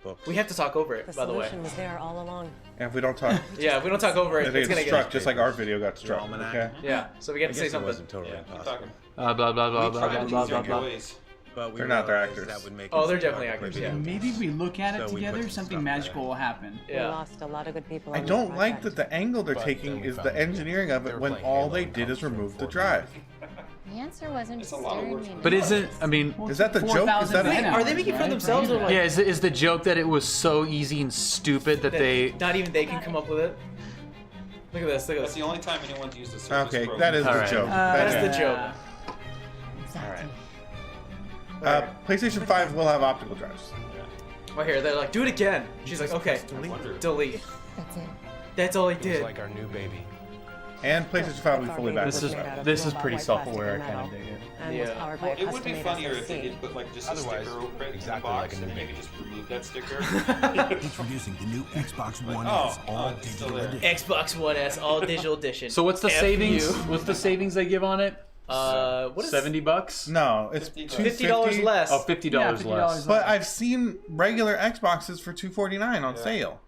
books. We have to talk over it, The by the way. solution was there all along. And if we don't talk, Yeah, if we don't talk over it, it it's gets gonna struck get. just like our video got struck. almanac. Okay. Yeah, so we I get to guess say it something. wasn't totally Yeah, keep impossible. talking. Blah blah blah We blah tried blah to blah use blah your blah. ways. But we They're not, they're realized actors. that would make Oh, it they're so definitely hard to actors, play yeah. video Maybe games. if we look at it So we together, put some something stuff magical together. will happen. We Yeah. lost a lot of good people. I on don't this like project. that the angle they're But taking then we is found the that engineering of they it were when playing all Halo they and did is Counter-Strike remove the 4. drive. The answer wasn't It's to a lot of steer work me for into But isn't this. I mean Is that the joke? Is that Wait, it? are they making fun of themselves or like yeah is the joke that it was so easy and stupid that that they not even they can come up with it? Look at this. Look at That's this. the only time anyone's used a Surface Okay, Pro. that is the Alright. joke. That is That the joke. Exactly. PlayStation 5 will have optical drives. Right here, they're like, do it again. She's like, okay, delete. That's it. That's all he It was did. like our new baby. And PlayStation 5 will be fully backwards. this is pretty self-aware. I kind of dig it. And was Yeah. powered by Well, a it would be custom-made funnier if they SoC. did put like just a Otherwise, sticker over it in the exactly box, like a new and then you baby. could just remove that sticker. Introducing the new Xbox One oh, S all it's still digital there. edition. Xbox One S all digital edition. So what's the F savings? you. What's the savings they give on it? What is $70? No, it's $50. $50 less? Oh, $50 Yeah, less. $50 But I've seen regular Xboxes for $249 on sale.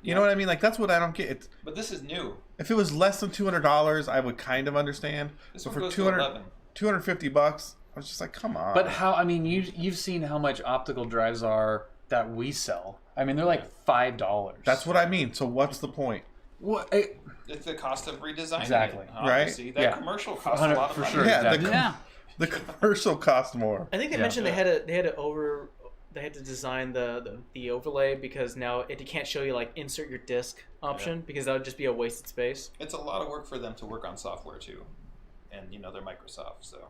You know what I mean? Like that's what I don't get. It's, But this is new. if it was less than $200, I would kind of understand. This But one for goes to 200, 11. $250, I was just like, come on. But how? I mean, you've seen how much optical drives are that we sell. I mean, they're like $5. That's what I mean. So what's the point? What? It's the cost of redesigning Exactly. it. Right? Obviously, that Yeah. commercial costs a 100 lot of for money. sure. Yeah, exactly. the commercial cost more. I think they Yeah. mentioned they had to design the overlay because now it can't show you like insert your disc option because that would just be a wasted space. It's a lot of work for them to work on software too, and you know they're Microsoft, so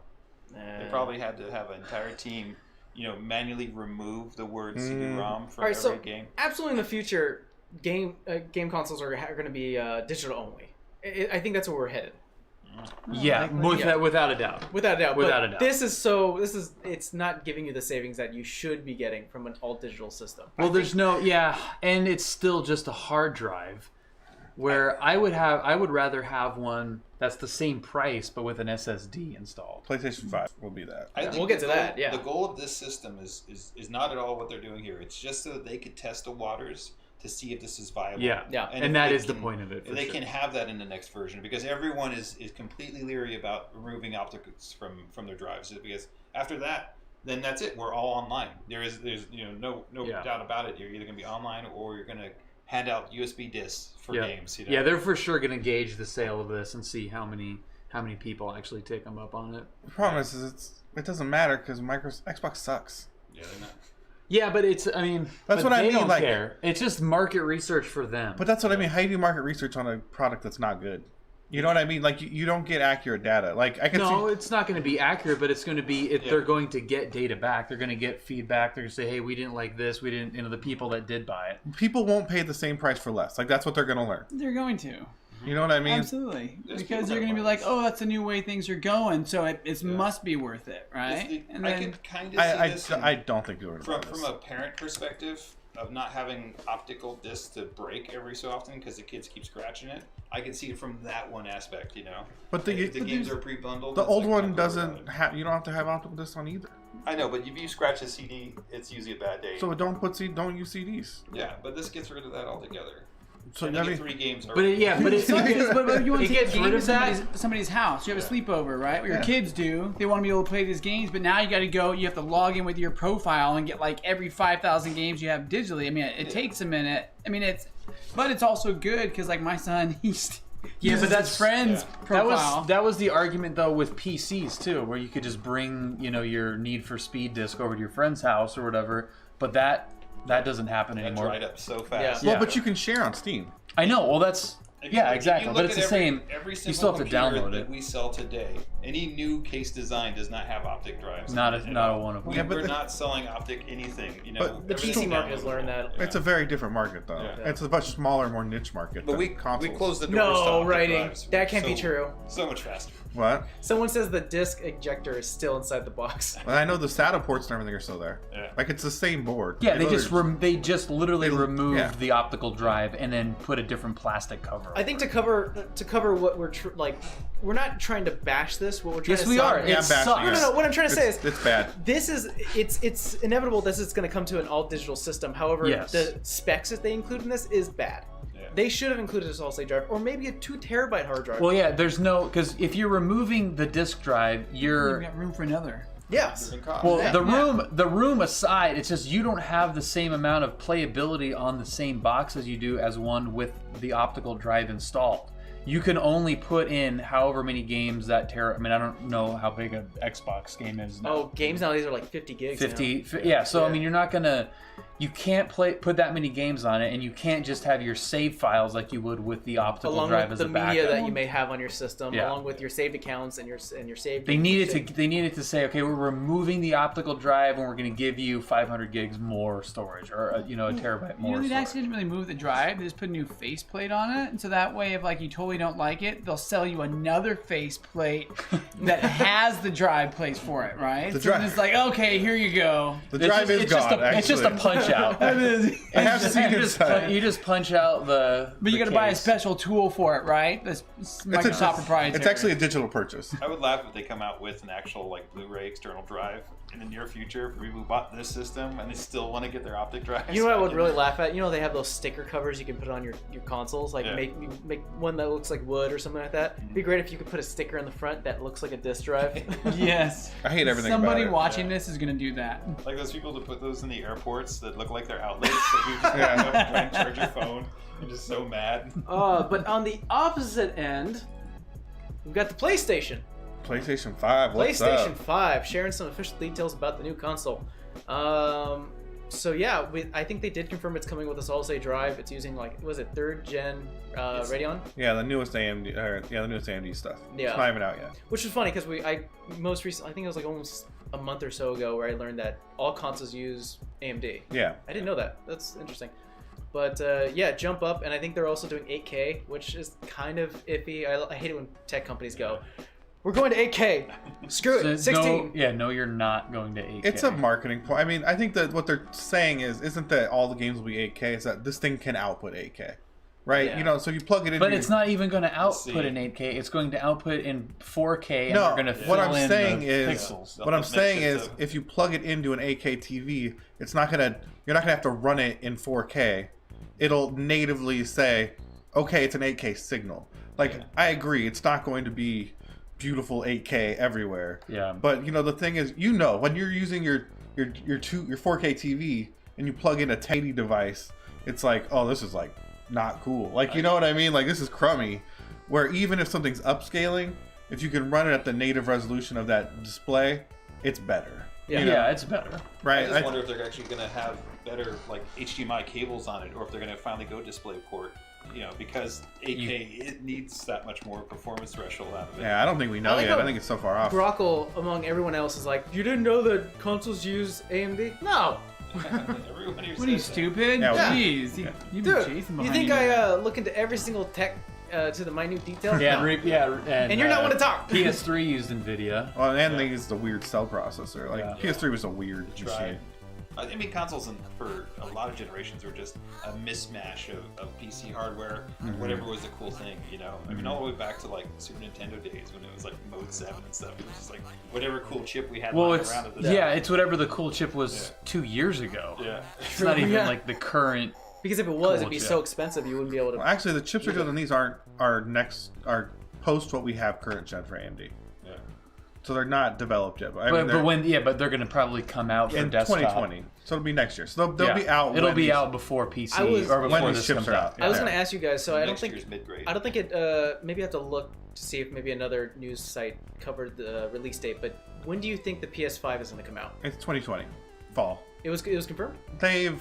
they Uh, probably had to have an entire team, you know, manually remove the word CD-ROM from All right, every so game. absolutely in the future, game consoles are going to be digital only. I think that's where we're headed, Yeah, without a doubt. without a doubt. Without But a doubt. it's not giving you the savings that you should be getting from an all digital system. Well, there's no and it's still just a hard drive. Where I would rather have one that's the same price but with an SSD installed. PlayStation 5 will be that. I think We'll get the to goal- that, yeah. The goal of this system is not at all what they're doing here. It's just so that they could test the waters to see if this is viable. Yeah, Yeah. and if that they is the can- point of it. if For they sure. can have that in the next version because everyone is completely leery about removing optics from their drives because after that, then that's it. We're all online. There's no Yeah. doubt about it. You're either gonna be online or you're gonna hand out USB discs for yeah. games. You know? Yeah, they're for sure going to gauge the sale of this and see how many people actually take them up on it. The problem is it doesn't matter because Xbox sucks. Yeah, they're not. Yeah, but it's That's but what I they mean, don't like- care. It's just market research for them. But that's what I mean. How do you do market research on a product that's not good? You know what I mean? Like you don't get accurate data. Like I can no, see. it's not going to be accurate, but it's going to be. They're going to get data back. They're going to get feedback. They're going to say, "Hey, we didn't like this. We didn't." You know, the people that did buy it. People won't pay the same price for less. Like that's what they're gonna learn. They're going to. You know what I mean? Absolutely. There's Because people they're that going to be buy like, this. oh, that's the new way things are going, so it must be worth it, It's right? the- And I then could kind of see this I don't think you're from a parent perspective of not having optical discs to break every so often because the kids keep scratching it. I can see it from that one aspect, you know. But If the games are pre-bundled. The it's old like, one not worried doesn't about it. have. You don't have to have optical discs on either. I know, but if you scratch a CD, it's usually a bad day. So don't use CDs. Yeah, but this gets rid of that altogether. So And I they mean, get 3 games. But it, yeah, but it's but you want it to take gets a game rid to of that. somebody's house. You have a sleepover, right? What your Yeah. kids do. They want to be able to play these games, but now you got to go. You have to log in with your profile and get like every 5,000 games you have digitally. I mean, it takes a minute. I mean, it's also good because like my son, he's but that's his friend's profile. That was the argument though with PCs too, where you could just bring your Need for Speed disc over to your friend's house or whatever. But that doesn't happen That anymore. dried up so fast. well, Yeah. but you can share on Steam. I know. Well, that's If you- if you exactly. look But it's at the same. Every You single still have to computer download that it. we sell today, any new case design does not have optic drives. Not in it. a one of them. Yeah, but We're the- not selling optic anything. You know, But The everything's PC market has downloadable. learned that. Yeah. It's a very different market, though. Yeah. It's a much smaller, more niche market. But than we consoles. closed the doors to No, optic writing. drives That can't be so- true. So much faster. What? Someone says the disc ejector is still inside the box. Well, I know the SATA ports and everything are still there. Yeah. Like it's the same board. Yeah, they just literally They- removed yeah. the optical drive and then put a different plastic cover. I think to cover what we're we're not trying to bash this. What we're trying Yes, to we say, are. Yeah, It I'm bashing sucks. it. No. What I'm trying to say is It's bad. it's inevitable this is going to come to an all digital system. However, Yes. the specs that they include in this is bad. Yeah. They should have included a solid state drive or maybe a 2 terabyte hard drive. Well, yeah, there's no because if you're removing the disk drive, We've you're got room for another. yes. well Yeah. the room aside, it's just you don't have the same amount of playability on the same box as you do as one with the optical drive installed. You can only put in however many games that I mean, I don't know how big an Xbox game is now. Oh, games nowadays are like 50 gigs. 50 now. yeah, so I Yeah. mean you can't put that many games on it, and you can't just have your save files like you would with the optical Along drive with as the a media backup. that you may have on your system, Yeah. along with your saved accounts and your saved. They needed to say, okay, we're removing the optical drive and we're going to give you 500 gigs more storage, or a terabyte You more know, they storage. actually didn't really move the drive. They just put a new faceplate on it, and so that way, if like you totally don't like it, they'll sell you another faceplate that has the drive place for it, right? The so drive- it's like, okay, here you go. The drive is gone. It's just a punch out. I have seen you, inside. just punch out the. But you the got to buy a case. special tool for it, right? That's Microsoft proprietary. It's actually a digital purchase. I would laugh if they come out with an actual like Blu-ray external drive in the near future for people who bought this system and they still want to get their optic drives. You know what I would back in really there. laugh at? You know they have those sticker covers you can put on your consoles, like Yeah. make one that looks like wood or something like that. It'd be great if you could put a sticker in the front that looks like a disc drive. Yes. I hate everything Somebody about it. watching this is gonna do that. Like those people to put those in the airports that look like they're outlets that you just pick up and charge your phone. You're just so mad. But on the opposite end, we've got the PlayStation. PlayStation 5. What's PlayStation up? 5 sharing some official details about the new console. So yeah, I think they did confirm it's coming with a solid-state drive. It's using was it 3rd gen Radeon? Yeah, the newest AMD. The newest AMD stuff. Yeah. It's not even out yet. Which is funny because I most recently, I think it was like almost a month or so ago, where I learned that all consoles use AMD. Yeah. I didn't know that. That's interesting. But yeah, jump up, and I think they're also doing 8K, which is kind of iffy. I hate it when tech companies go, "We're going to 8K. Screw it, 16." No, you're not going to 8K. It's a marketing point. I mean, I think that what they're saying isn't that all the games will be 8K. It's that this thing can output 8K, right? Yeah. You know, so you plug it in. But it's not even going to see. output in 8K. It's going to output in 4K, and No, they're going to what fill I'm in saying the is, pixels. what I'm saying Dimensions is, of- if you plug it into an 8K TV, it's not gonna. You're not gonna have to run it in 4K. It'll natively say, "Okay, it's an 8K signal." Like I agree, it's not going to be beautiful 8K everywhere. Yeah. But you know, the thing is, you know, when you're using your 4K TV and you plug in a tiny device, it's like, oh, this is like not cool. Like, you know what I mean? Like, this is crummy. Where even if something's upscaling, if you can run it at the native resolution of that display, it's better. Yeah. You know? Yeah, it's better. Right. I just wonder if they're actually going to have better like HDMI cables on it, or if they're going to finally go DisplayPort. You know, because 8K it needs that much more performance threshold out of it. Yeah, I don't think we know like yet. how I think it's so far off. Brockle, among everyone else, is like, "You didn't know that consoles use AMD?" No, Everyone here What are you, says that. stupid? Yeah. Jeez, you've been dude. chasing You behind think me. I look into every single tech to the minute detail? Yeah, No. And you're not one to talk. PS3 used NVIDIA. Well, and they used the weird cell processor. Like Yeah. PS3 was a weird Tried. machine. I mean, consoles for a lot of generations were just a mismatch of PC hardware and whatever was the cool thing, you know? I mean, all the way back to like Super Nintendo days when it was like Mode 7 and stuff. It was just like whatever cool chip we had Well, lying it's around at the time. it's whatever the cool chip was 2 years ago. Yeah. It's not even Yeah. like the current. Because if it was, it'd be Cool, so yeah. expensive you wouldn't be able to. Well, actually, the chips are doing these aren't are post what we have current gen for AMD. Yeah. So they're not developed yet. But, I mean, But they're going to probably come out for in desktop. 2020, so it'll be next year. So they'll Yeah. be out. It'll when be these- out before PC I was- or when before these this chips comes are out. out. I was Yeah. going to ask you guys, so I don't Next think year's mid-grade. I don't think it. Maybe I have to look to see if maybe another news site covered the release date. But when do you think the PS5 is going to come out? It's 2020, fall. It was confirmed. They've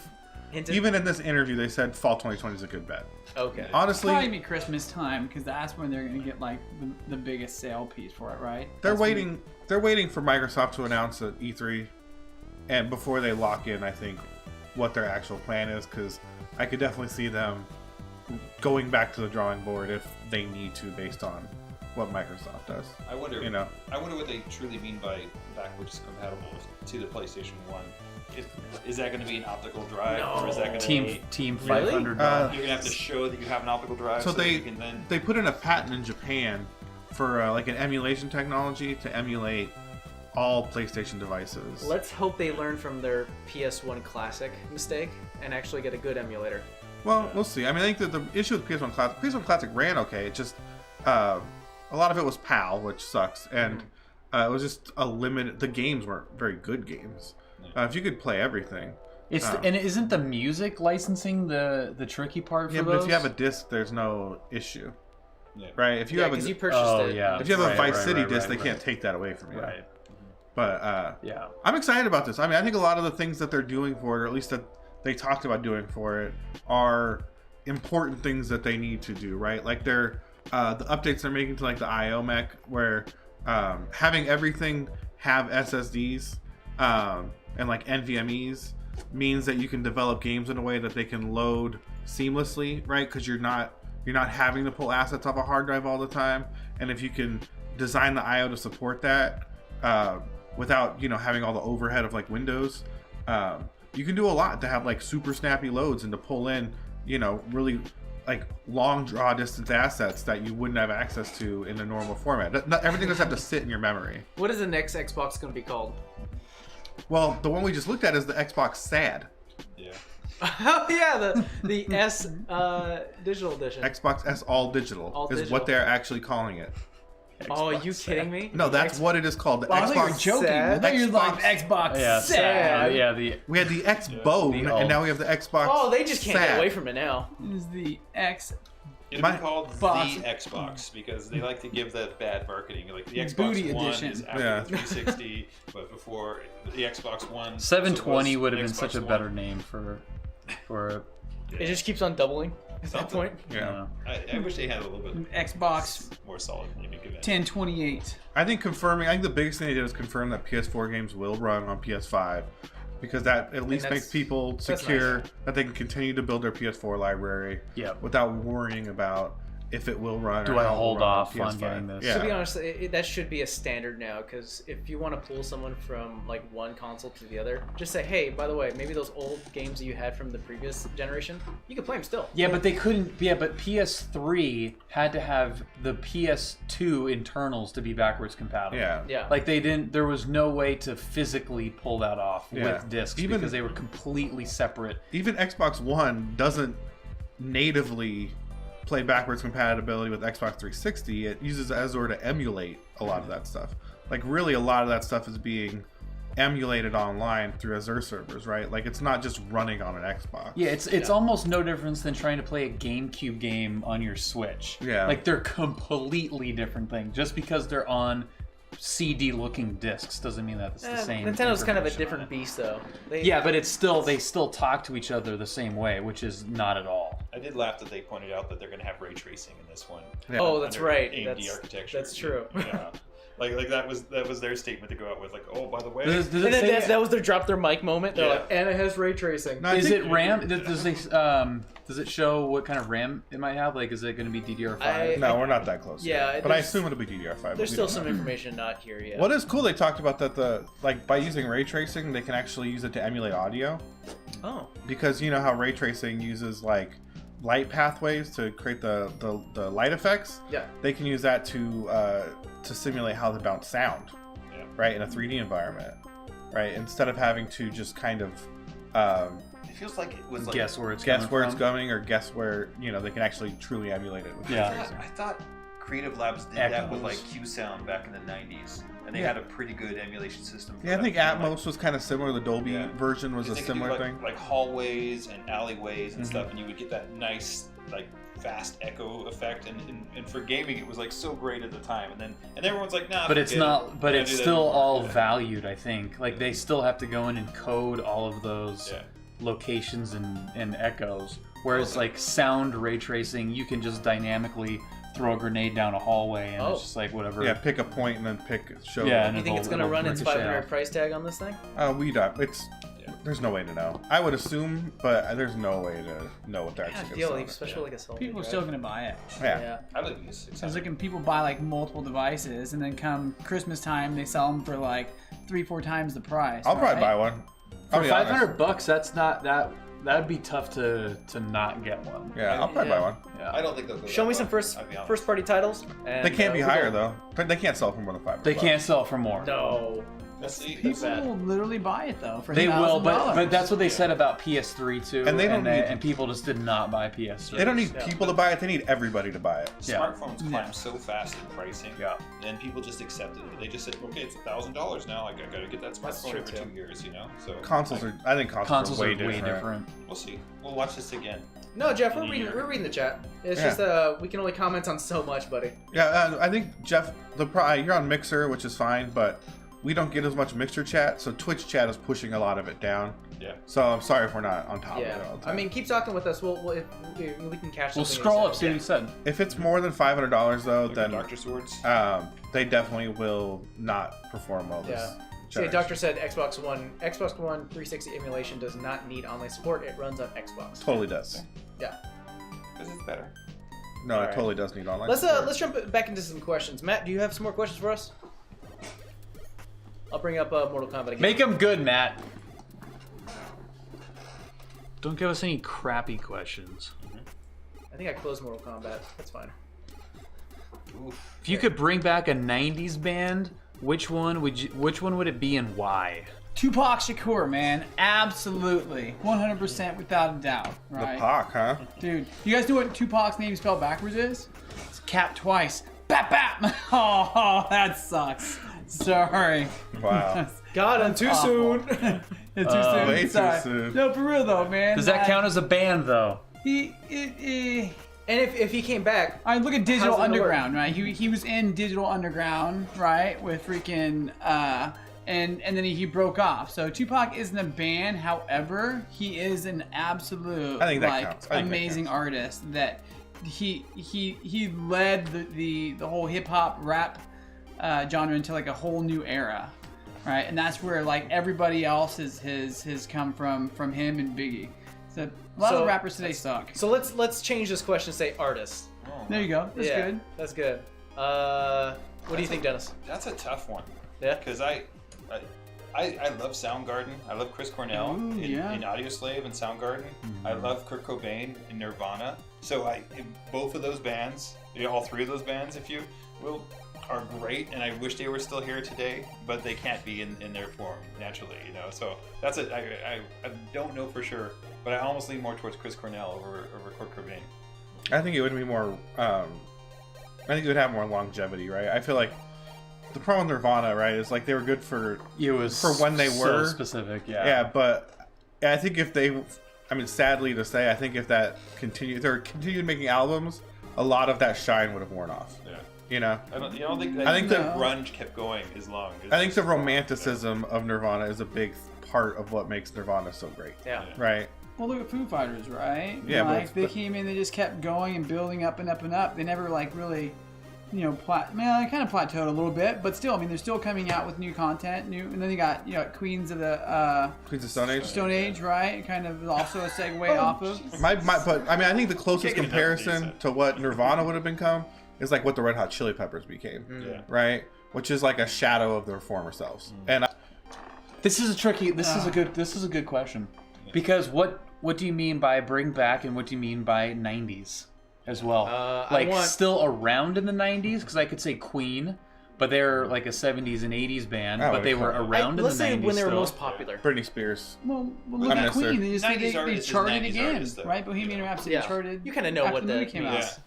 Hinted. even in this interview they said fall 2020 is a good bet. Okay. Honestly, Probably be Christmas time because that's when they're gonna get like the biggest sale piece for it, right? they're That's when- waiting. They're waiting for Microsoft to announce at E3, and before they lock in, I think what their actual plan is, because I could definitely see them going back to the drawing board if they need to, based on what Microsoft does. I wonder. You know, I wonder what they truly mean by backwards compatible to the PlayStation 1. Is that going to be an optical drive, or is that going to be Team Really? 500? You're going to have to show that you have an optical drive? So that they you can then... they put in a patent in Japan for like an emulation technology to emulate all PlayStation devices. Let's hope they learn from their PS1 Classic mistake and actually get a good emulator. Well, we'll see. I mean, I think that the issue with PS1 Classic ran okay. It just a lot of it was PAL, which sucks, and it was just a limited. The games weren't very good games. If you could play everything, And isn't the music licensing the tricky part for yeah. those? But if you have a disc, there's no issue, Yeah. right? If you have because you purchased it. if you have a Right, Vice right, City right, disc, right, they can't take that away from you. Right. But Yeah. I'm excited about this. I mean, I think a lot of the things that they're doing for it, or at least that they talked about doing for it, are important things that they need to do, right? Like they're the updates they're making to like the IO mech, where having everything have SSDs and like NVMEs means that you can develop games in a way that they can load seamlessly, right? Because you're not having to pull assets off a hard drive all the time, and if you can design the IO to support that without having all the overhead of like Windows, you can do a lot to have like super snappy loads and to pull in really like long draw distance assets that you wouldn't have access to in a normal format. Not everything doesn't have to sit in your memory. What is the next Xbox going to be called? Well, the one we just looked at is the Xbox SAD. Yeah. Oh yeah, the S digital edition. Xbox S All Digital All is digital. what they're actually calling it. Oh, are you kidding me? No, that's what it is called. The Oh, I thought you were Xbox. joking. I thought you were like Xbox- Xbox Yeah. Sad. Yeah. The We had the X Bone, The and now we have the Xbox. Oh, they just can't SAD. get away from it now. This is the X. It'll My- be called Box. the Xbox because they like to give that bad marketing. Like the Xbox Booty One edition. is after Yeah. the 360, but before the Xbox One. 720 also was would have been Xbox such a One. better name for. It just keeps on doubling at that Something. point. Yeah. I wish they had a little bit Xbox more solid naming convention. 1028. I think the biggest thing they did is confirm that PS4 games will run on PS5, because that at least that's- makes people that's secure nice. that they can continue to build their PS4 library Yep. without worrying about if it will run. Do or I how it will hold run off on PS5. getting this? Yeah. To be honest, that should be a standard now, because if you want to pull someone from like one console to the other, just say, hey, by the way, maybe those old games that you had from the previous generation, you can play them still. Yeah, but they couldn't. Yeah, but PS3 had to have the PS2 internals to be backwards compatible. Yeah. Yeah. Like they didn't. There was no way to physically pull that off Yeah. with discs Even- because they were completely separate. Even Xbox One doesn't natively play backwards compatibility with Xbox 360. It uses Azure to emulate a lot of that stuff. Like really, a lot of that stuff is being emulated online through Azure servers, right? Like it's not just running on an Xbox. Yeah, it's almost no difference than trying to play a GameCube game on your Switch. Yeah. Like they're completely different things. Just because they're on CD-looking discs doesn't mean that it's the same. Nintendo's kind of a information on different it. beast, though. Yeah, but it's still they still talk to each other the same way, which is not at all. I did laugh that they pointed out that they're going to have ray tracing in this one. Yeah. Oh, that's under right. AMD architecture. That's true. Yeah. Like that was their statement to go out with. Like, oh, by the way, Does And it then say, that was their drop their mic moment. They're Yeah. like, and it has ray tracing. No, I is think- it RAM? Does it show what kind of RAM it might have? Like, is it going to be DDR5? No, we're not that close. Yeah, yet. But I there's- assume it'll be DDR5. but There's we still don't some know. information not here yet. What is cool? They talked about that by using ray tracing, they can actually use it to emulate audio. Oh. Because you know how ray tracing uses like light pathways to create the light effects. Yeah. They can use that to simulate how they bounce sound, Yeah. right, in a 3D environment, right? Instead of having to just kind of it feels like it was like Guess where it's guess coming where it's from? going, or guess where they can actually truly emulate it with Yeah. ray tracing. I thought Creative Labs did that with like Q-Sound back in the 90s, and they Yeah. had a pretty good emulation system. For Yeah, I that. think You know, Atmos was kind of similar. The Dolby Yeah. version was a because they could do, similar like, thing. like hallways and alleyways and Mhm. stuff, and you would get that nice like fast echo effect. And for gaming, it was like so great at the time. And everyone's like, nah. But it's forget it. not. But Can't it's do that still anymore. all Yeah. valued. I think. Like they still have to go in and code all of those Yeah. locations and echoes. Whereas Okay. like sound ray tracing, you can just dynamically throw a grenade down a hallway and Oh. it's just like whatever. Yeah, pick a point and then show. Yeah, and You think it's going to it'll run its ricochet $500 off. price tag on this thing? We don't. It's There's no way to know. I would assume, but there's no way to know what they're actually deal, going to especially like a cell. People are still gonna buy it. Yeah. I live in this. So I was looking, people buy like multiple devices, and then come Christmas time, they sell them for like 3-4 times the price. I'll probably buy one. I'll For be honest. $500, that's not that. That'd be tough to not get one. Yeah, I'll probably buy one. Yeah. I don't think they'll go. Show that me some low, I'll be honest. first party titles. And, They can't be we'll higher go. though. They can't sell for more than $500. They can't sell for more. No. People will literally buy it though for They will, $1,000. but that's what they said about PS3 too. And they don't need- and people just did not buy PS3. They don't need people to buy it. They need everybody to buy it. Smartphones climb so fast in pricing. Yeah. And people just accepted it. They just said, okay, it's $1,000 now. Like, I gotta get that smartphone true, for too. 2 years, you know? So Consoles are. I think consoles are way different. We'll see. We'll watch this again. No, Jeff, we're reading the chat. It's Yeah. just we can only comment on so much, buddy. Yeah, I think Jeff, you're on Mixer, which is fine, but we don't get as much Mixer chat, so Twitch chat is pushing a lot of it down. Yeah. So I'm sorry if we're not on top Yeah. of it all the I time. mean, keep talking with us. We'll if we can catch. We'll something scroll you up, said. see what he said. If it's more than $500 though, Like then Dr. Swords. they definitely will not perform well this. Yeah. See, generation. Doctor said Xbox One 360 emulation does not need online support. It runs on Xbox. Totally does. Yeah. This is better. No, All it right. totally does need online. Let's support. let's jump back into some questions. Matt, do you have some more questions for us? I'll bring up Mortal Kombat again. Make them good, Matt. Don't give us any crappy questions. I think I closed Mortal Kombat. That's fine. If you could bring back a '90s band, which one would it be and why? Tupac Shakur, man, absolutely, 100% without a doubt. Right? The Pac, huh? Dude, you guys know what Tupac's name spelled backwards is? It's Cap twice. Bap bap. Oh, that sucks. Sorry. Wow. God, I'm too soon. Too soon. Way too Sorry. soon. No, for real though, man. Does that count as a band though? And if he came back, I look at Digital how's it gonna Underground, right? He was in Digital Underground, right, with freaking and then he broke off. So Tupac isn't a band, however, he is an absolute I think that like counts. I think that amazing counts. artist that he led the whole hip hop rap genre into like a whole new era, right? And that's where like everybody else has come from him and Biggie. So a lot of rappers today suck. So let's change this question to say artist. There you go. That's good. That's good. What do you think, Dennis? That's a tough one. Yeah. Because I love Soundgarden. I love Chris Cornell Ooh, in Audioslave and Soundgarden. I love Kurt Cobain in Nirvana. So both of those bands, all three of those bands, if you will, are great, and I wish they were still here today, but they can't be in their form naturally, you know. So that's I don't know for sure, but I almost lean more towards Chris Cornell over Kurt Cobain. I think it would be more. I think it would have more longevity, right? I feel like the problem with Nirvana, right, is like they were good for when they so were specific. Yeah. Yeah, but I think if they, I mean, sadly to say, I think if that continued making albums, a lot of that shine would have worn off. Yeah. You know. I don't think. I think the the grunge kept going as long. I think the romanticism of Nirvana is a big part of what makes Nirvana so great. Yeah. Right. Well, look at Foo Fighters, right? Yeah, like but they came in, they just kept going and building up and up and up. They never like really, they kind of plateaued a little bit, but still, I mean, they're still coming out with new content, and then you got Queens of Stone Age. Stone Age, right? Kind of also a segue off of. But I mean, I think the closest Taking it down comparison decent. to what Nirvana would have become is like what the Red Hot Chili Peppers became, Yeah. right? Which is like a shadow of their former selves. And This is a good question, because what do you mean by bring back, and what do you mean by '90s as well? Still around in the '90s, because I could say Queen, but they're like a '70s and '80s band, but they were around in the '90s. Let's say when they were still. most popular. Britney Spears. Well, look I'm at gonna Queen. say- They just 90s they artist is charted 90s again, artist, though. right? Bohemian Rhapsody Yeah. charted. You kinda know after what the movie the- came Yeah. out.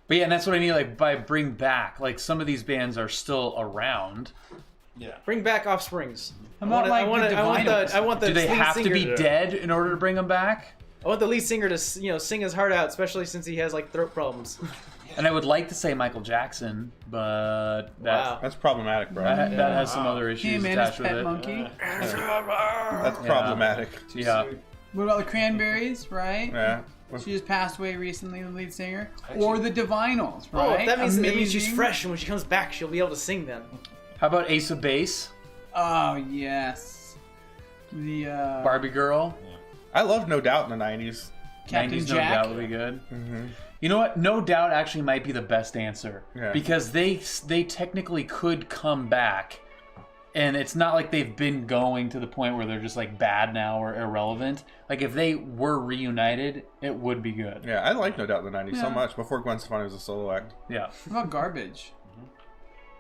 But yeah, and that's what I mean. Like by bring back, like some of these bands are still around. Yeah. Bring back Offsprings. I'm not like the I want the Do they lead have to singer be dead in order to bring them back? I want the lead singer to sing his heart out, especially since he has like throat problems. And I would like to say Michael Jackson, but that That's problematic, bro. that has some other issues Hey man, attached it's with Pet it. Monkey. That's problematic. Yeah. What about the Cranberries, right? Yeah. She just passed away recently, the lead singer. Or the Divinyls, Oh, right? that means she's Amazing. fresh, and when she comes back, she'll be able to sing then. How about Ace of Base? Oh, yes. The Barbie Girl. I love No Doubt in the 90s. Captain 90s Jack. No Doubt would be good. You know what? No Doubt actually might be the best answer because they technically could come back, and it's not like they've been going to the point where they're just like bad now or irrelevant. Like if they were reunited, it would be good. Yeah, I like No Doubt in the 90s so much. Before Gwen Stefani was a solo act. Yeah. What about Garbage?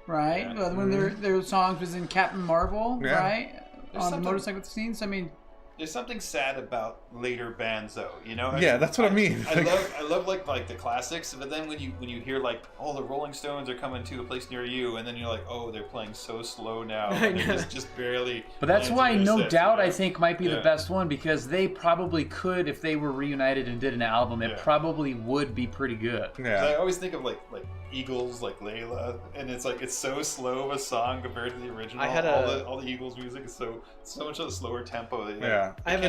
Right? When their songs was in Captain Marvel, right? On the motorcycle scenes. I mean, there's something sad about later bands, though. You know? Yeah, that's what I mean. I love like the classics, but then when you hear like, oh, the Rolling Stones are coming to a place near you, and then you're like, oh, they're playing so slow now, and they're just barely. But that's why No sets, Doubt, you know? I think, might be the best one because they probably could, if they were reunited and did an album, it probably would be pretty good. Yeah. I always think of like Eagles, like Layla, and it's like it's so slow of a song compared to the original. I had all the Eagles music is so much of a slower tempo. That, I have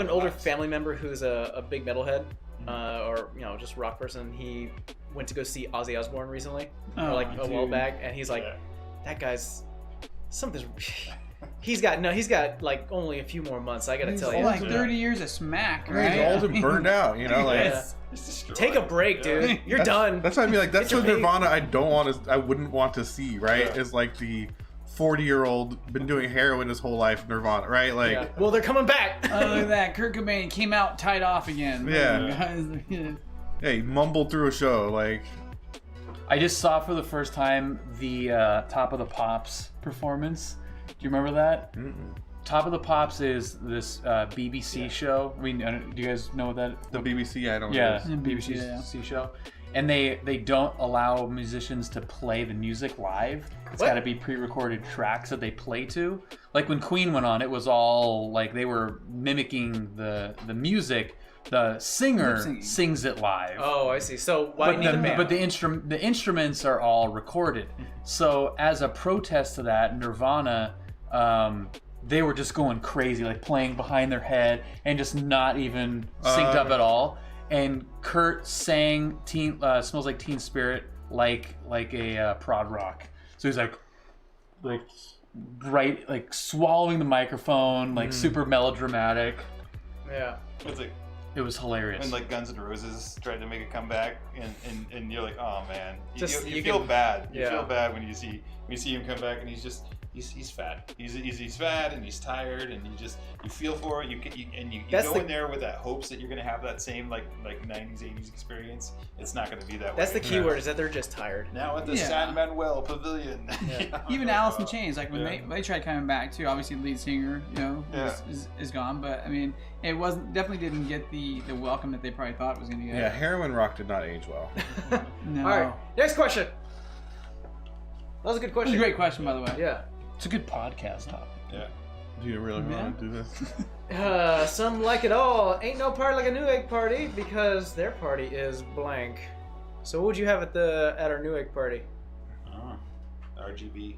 an older family member who's a big metalhead, or just rock person. He went to go see Ozzy Osbourne recently, or like a while back, and he's like, that guy's something's. He's got like only a few more months. I gotta tell you, like 30 years of smack, right? He's old and burned out, like. Take a break, dude. You're done. That's what I mean. Like that's what Nirvana I wouldn't want to see, right? Is like the 40-year-old been doing heroin his whole life, Nirvana, right? Like, well, they're coming back. Look at that. Kurt Cobain came out tied off again. Yeah. He mumbled through a show. Like, I just saw for the first time the Top of the Pops performance. Do you remember that? Top of the Pops is this BBC show. I mean, do you guys know what that? The BBC, I don't know. Yeah, BBC show. And they don't allow musicians to play the music live. It's got to be pre-recorded tracks that they play to. Like when Queen went on, it was all like they were mimicking the music. The singer sings it live. Oh, I see. So why need a band? But the instruments are all recorded. So as a protest to that, Nirvana, they were just going crazy, like playing behind their head and just not even synced up at all. And Kurt sang "Smells Like Teen Spirit" like a prog rock. So he's like swallowing the microphone, like super melodramatic. Yeah. It was hilarious. When like Guns N' Roses tried to make a comeback, and you're like, oh man, you feel can, bad. You feel bad when you see him come back, and he's fat. He's fat, and he's tired, and you feel for it. You go in there with that hopes that you're gonna have that same like 90s 80s experience. It's not gonna be that way. That's the key word, is that they're just tired. Now at the San Manuel Pavilion. Even Alice in Chains, like when they tried coming back too. Obviously, the lead singer, is gone, but I mean, it definitely didn't get the welcome that they probably thought it was gonna get. Yeah, heroin rock did not age well. No. All right, next question. That was a good question. That was a great question, by the way. Yeah. It's a good podcast topic. Yeah. Do you really want to do this? Some like it all. Ain't no party like a Newegg party because their party is blank. So what would you have at our Newegg party? RGB.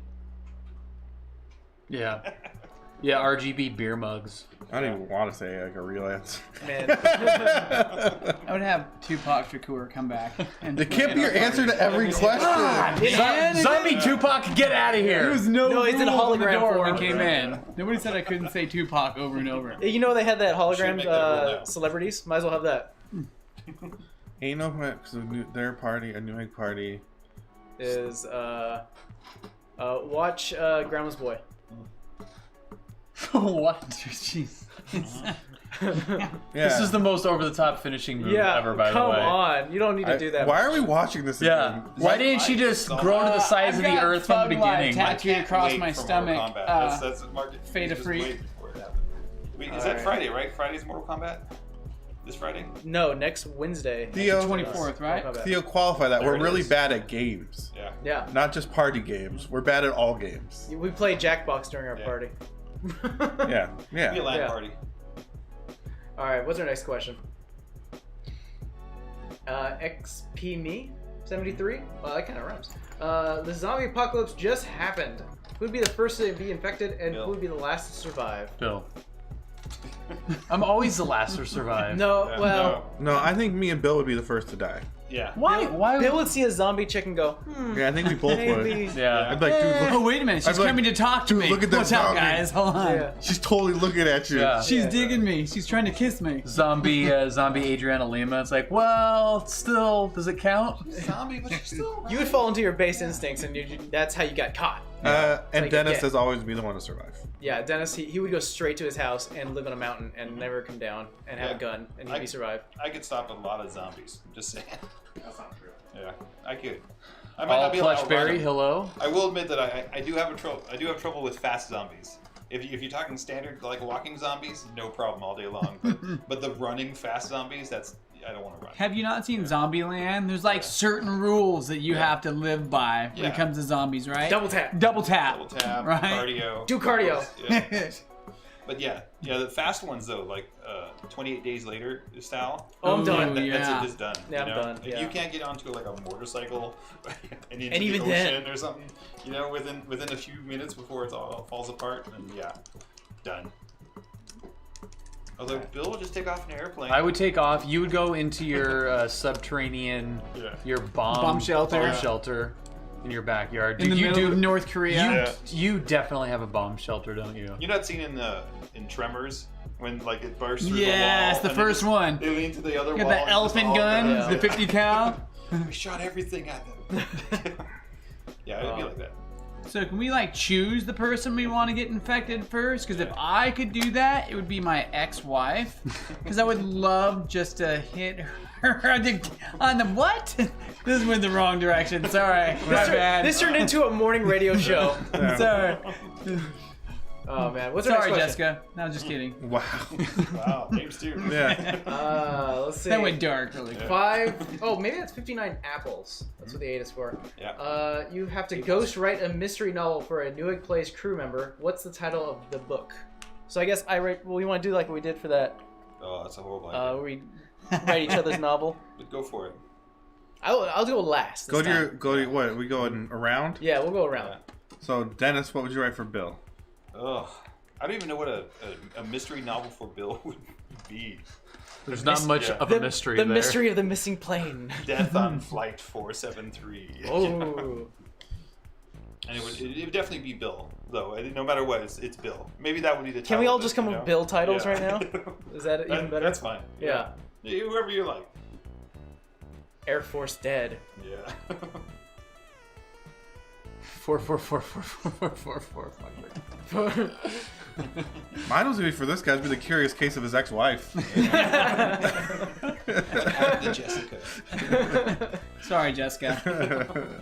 Yeah. Yeah, RGB beer mugs. I don't even want to say like a real answer. Man. I would have Tupac Shakur come back. And it can't be your answer to every question. Zombie Tupac, get out of here. There was no it's in a hologram door form. when he came in. Nobody said I couldn't say Tupac over and over. You know they had that hologram celebrities? Might as well have that. Ain't no their party, a Newegg party. Is watch Grandma's Boy. What? Jeez. This is the most over-the-top finishing move ever, by the way. Come on. You don't need to do that. Why are we watching this again? Why didn't she just grow to the size of the earth from the beginning? Tattooed across my stomach. That's Fade Free. Wait, is that Friday, right? Friday's Mortal Kombat? This Friday? No, next Wednesday. Theo, 24th, right? Theo, qualify that. We're really bad at games. Yeah. Not just party games. We're bad at all games. We play Jackbox during our party. Yeah. Be a LAN party. All right, what's our next question? XP Me73? Well, that kind of rhymes. The zombie apocalypse just happened. Who would be the first to be infected, and who would be the last to survive? Bill. I'm always the last to survive. No, Yeah, well, No, I think me and Bill would be the first to die. Yeah. Why? Why? Bill would see a zombie chick and go, Yeah, I think we both maybe. would. Yeah. I'd be like, dude, Oh, look, wait a minute. I'd She's be like, coming to talk to dude, me. look at that What's up, zombie. guys? Hold on. Yeah. she's totally looking at you. Yeah. She's digging me. She's trying to kiss me. Zombie Adriana Lima. It's like, well, still, does it count? Zombie, but she's still. You would fall into your base instincts, and that's how you got caught. And Like, Dennis yeah. has always been the one to survive. Yeah, Dennis, he would go straight to his house and live on a mountain and never come down and have Yeah. a gun, and he'd be survived. I could stop a lot of zombies. I'm just saying. That's not true. Yeah, I could. I might All not be able to Plush outrun Berry, them. hello. I will admit that I do have trouble with fast zombies. If you're talking standard like walking zombies, no problem all day long. But the running fast zombies, I don't want to run. Have you not seen Zombieland? There's like certain rules that you have to live by when Yeah. it comes to zombies, right? Double tap. Double tap. Double tap, Right. cardio. Do cardio. Yeah. But yeah, the fast ones though, like 28 days later style. Oh, I'm done. Ooh, That's yeah. it, just done. Yeah, I'm you know? done, If yeah. you can't get onto like a motorcycle and into And the even ocean then. or something, you know, within a few minutes before it all falls apart, then yeah, done. Although Bill will just take off in an airplane. I would take off. You would go into your subterranean, Yeah. your bomb shelter. shelter in your backyard. In the you middle of North Korea. You definitely have a bomb shelter, don't you? You're not seen in Tremors when like it bursts through Yes, the the wall. first one. They lean to the other You wall. got the and just elephant all gun, goes. the 50 cal. We shot everything at them. Yeah, it'd be like that. So can we like choose the person we want to get infected first? Because if I could do that, it would be my ex-wife. Because I would love just to hit her on the what? This went the wrong direction. Sorry, my bad. This turned into a morning radio show. Sorry. Oh man, what's our Sorry, next question? Jessica. No, just kidding. Wow. Wow, James too. Yeah. Let's see. That went dark really quick. 5. Oh, maybe that's 59 apples. That's what the 8 is for. Yeah. You have to ghost write a mystery novel for a Newegg Plays crew member. What's the title of the book? So I guess I write. Well, we want to do like what we did for that. Oh, that's a horrible idea. Where we write each other's novel. But go for it. I'll go last. Go this to your time. go to what? Are we going around? Yeah, we'll go around. Yeah. So Dennis, what would you write for Bill? Ugh. I don't even know what a mystery novel for Bill would be. There's not much of a mystery The there. mystery of the missing plane. Death on Flight 473. Oh. And it would definitely be Bill, though. No matter what, it's Bill. Maybe that would be the title. Can we all of just it, come you with know? Bill titles Yeah. right now? Is that even better? That's fine. Yeah. Whoever you like. Air Force Dead. Yeah. 4. Mine was gonna be for this guy. It'd be the curious case of his ex-wife. The Jessica. Sorry, Jessica.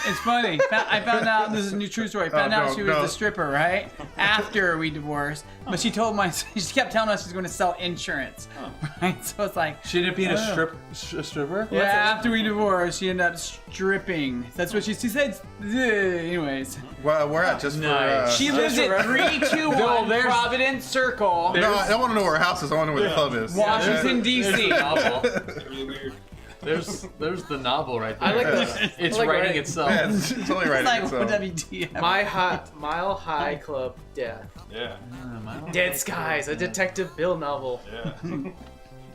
It's funny. I found out, this is a new true story. I found out she was the stripper, right? After we divorced. But she told she kept telling us she's going to sell insurance. Right? So it's like. She ended up being a stripper? Yeah, after we divorced, she ended up stripping. That's what she said. Anyways. Well, we're at just Nice. She lives at 321 there's- Providence Circle, for. No, I don't want to know where her house is. I want to know where the club is. Washington, D.C. Really weird. There's the novel right there. I like this. It's I like writing writing. itself. Yeah, it's only It's right. like So. WTF. Mile High Club Death. Yeah. Dead Skies, a Detective Bill novel. Yeah.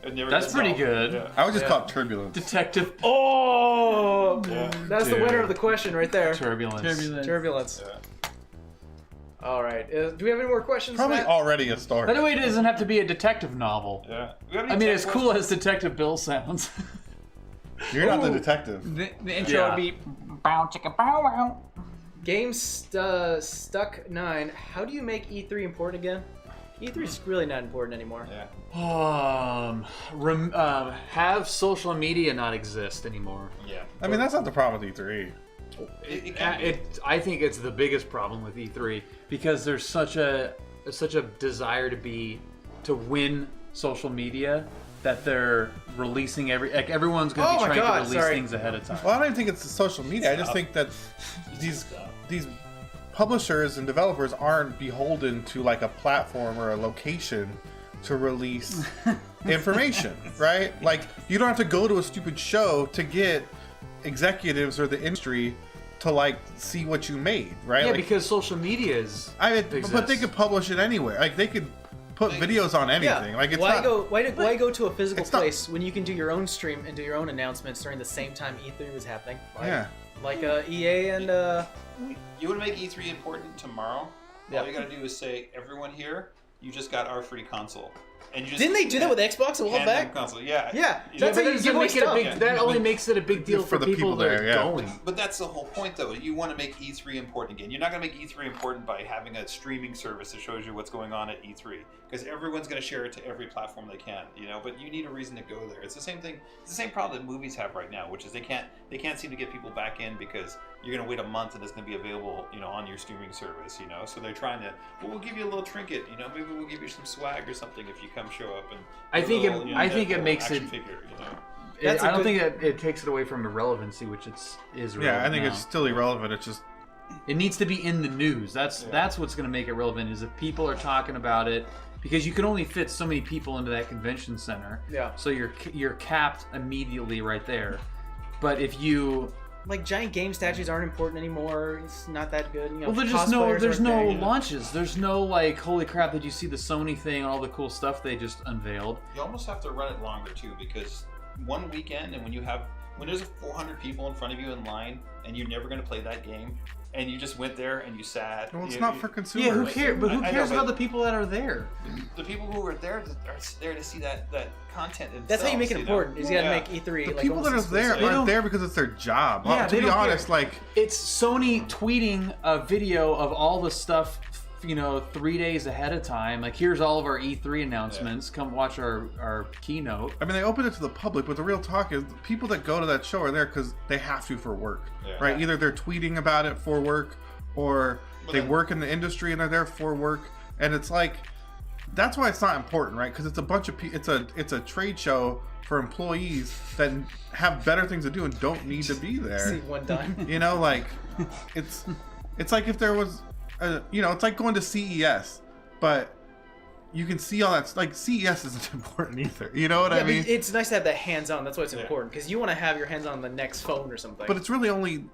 It never That's gets pretty solved. good. Yeah. I would just Yeah. call it turbulence. Detective Oh! Yeah. That's the Dude. winner of the question right there. Turbulence. Turbulence. Yeah. All right. Do we have any more questions? Probably Matt? already a start. By the way, it doesn't have to be a detective novel. Yeah. We have any I mean, tech as cool as Detective Bill sounds. You're not the Ooh. detective. The intro Yeah. would be bow chicka bow wow. Game Stuck 9. How do you make E3 important again? E3 is really not important anymore. Yeah. Have social media not exist anymore. Yeah. I mean, that's not the problem with E3. It can be. I think it's the biggest problem with E3 because there's such a desire to win social media that they're releasing everyone's going to be trying to release things ahead of time. Well, I don't even think it's the social media. I just think that these publishers and developers aren't beholden to like a platform or a location to release information, right? Like you don't have to go to a stupid show to get executives or the industry to like see what you made, right? Yeah, like, because social media is. but they could publish it anywhere. Like they could put videos on anything. Like it's why not. why go to a physical It's not- place when you can do your own stream and do your own announcements during the same time E3 was happening? Like EA and You want to make E3 important tomorrow? Yeah. All you gotta do is say, everyone here, you just got our free console. And you just didn't they do that with Xbox a while hand them back? console. Yeah. Yeah, You that's know, how you give away stuff. That only makes it a big deal For for the people people that there, are yeah. going. But that's the whole point, though. You want to make E3 important again. You're not going to make E3 important by having a streaming service that shows you what's going on at E3, because everyone's going to share it to every platform they can. You know, but you need a reason to go there. It's the same thing. It's the same problem that movies have right now, which is they can't seem to get people back in because you're going to wait a month and it's going to be available, you know, on your streaming service. You know, so they're trying to. Well, we'll give you a little trinket. You know, maybe we'll give you some swag or something if you come show up and. I think a little, I think it makes action it. Figure, you know? I don't think it takes it away from irrelevancy, which is Yeah, I think now. it's still irrelevant. It's just It needs to be in the news. That's what's going to make it relevant. Is if people are talking about it, because you can only fit so many people into that convention center. Yeah. So you're capped immediately right there. But if you Like giant game statues aren't important anymore. It's not that good. You know, well, there's cosplayers no aren't there. launches. There's no like, holy crap! Did you see the Sony thing and all the cool stuff they just unveiled? You almost have to run it longer too, because one weekend and when there's 400 people in front of you in line and you're never going to play that game, and you just went there and you sat. well, it's not for consumers. Yeah, who cares? But who I know, cares but- about the people that are there? The people who are there to see that content. That's how you make it themselves, important. Is you got to Yeah. make E3. The like, people that are almost there exclusive. aren't there because it's their job. Yeah, To they be don't honest, care. like It's Sony tweeting a video of all the stuff, 3 days ahead of time. Like, here's all of our E3 announcements. Come watch our keynote. I mean, they opened it to the public, but the real talk is the people that go to that show are there because they have to for work, right? Either they're tweeting about it for work, or they work in the industry and they're there for work. And it's like, that's why it's not important, right? Because it's a bunch of it's a trade show for employees that have better things to do and don't need to be there. See one time. You know, like it's like if there was, it's like going to CES, but you can see all that. Like CES isn't important either. You know what I mean? But it's nice to have that hands-on. That's why it's important, because you want to have your hands on the next phone or something. But it's really only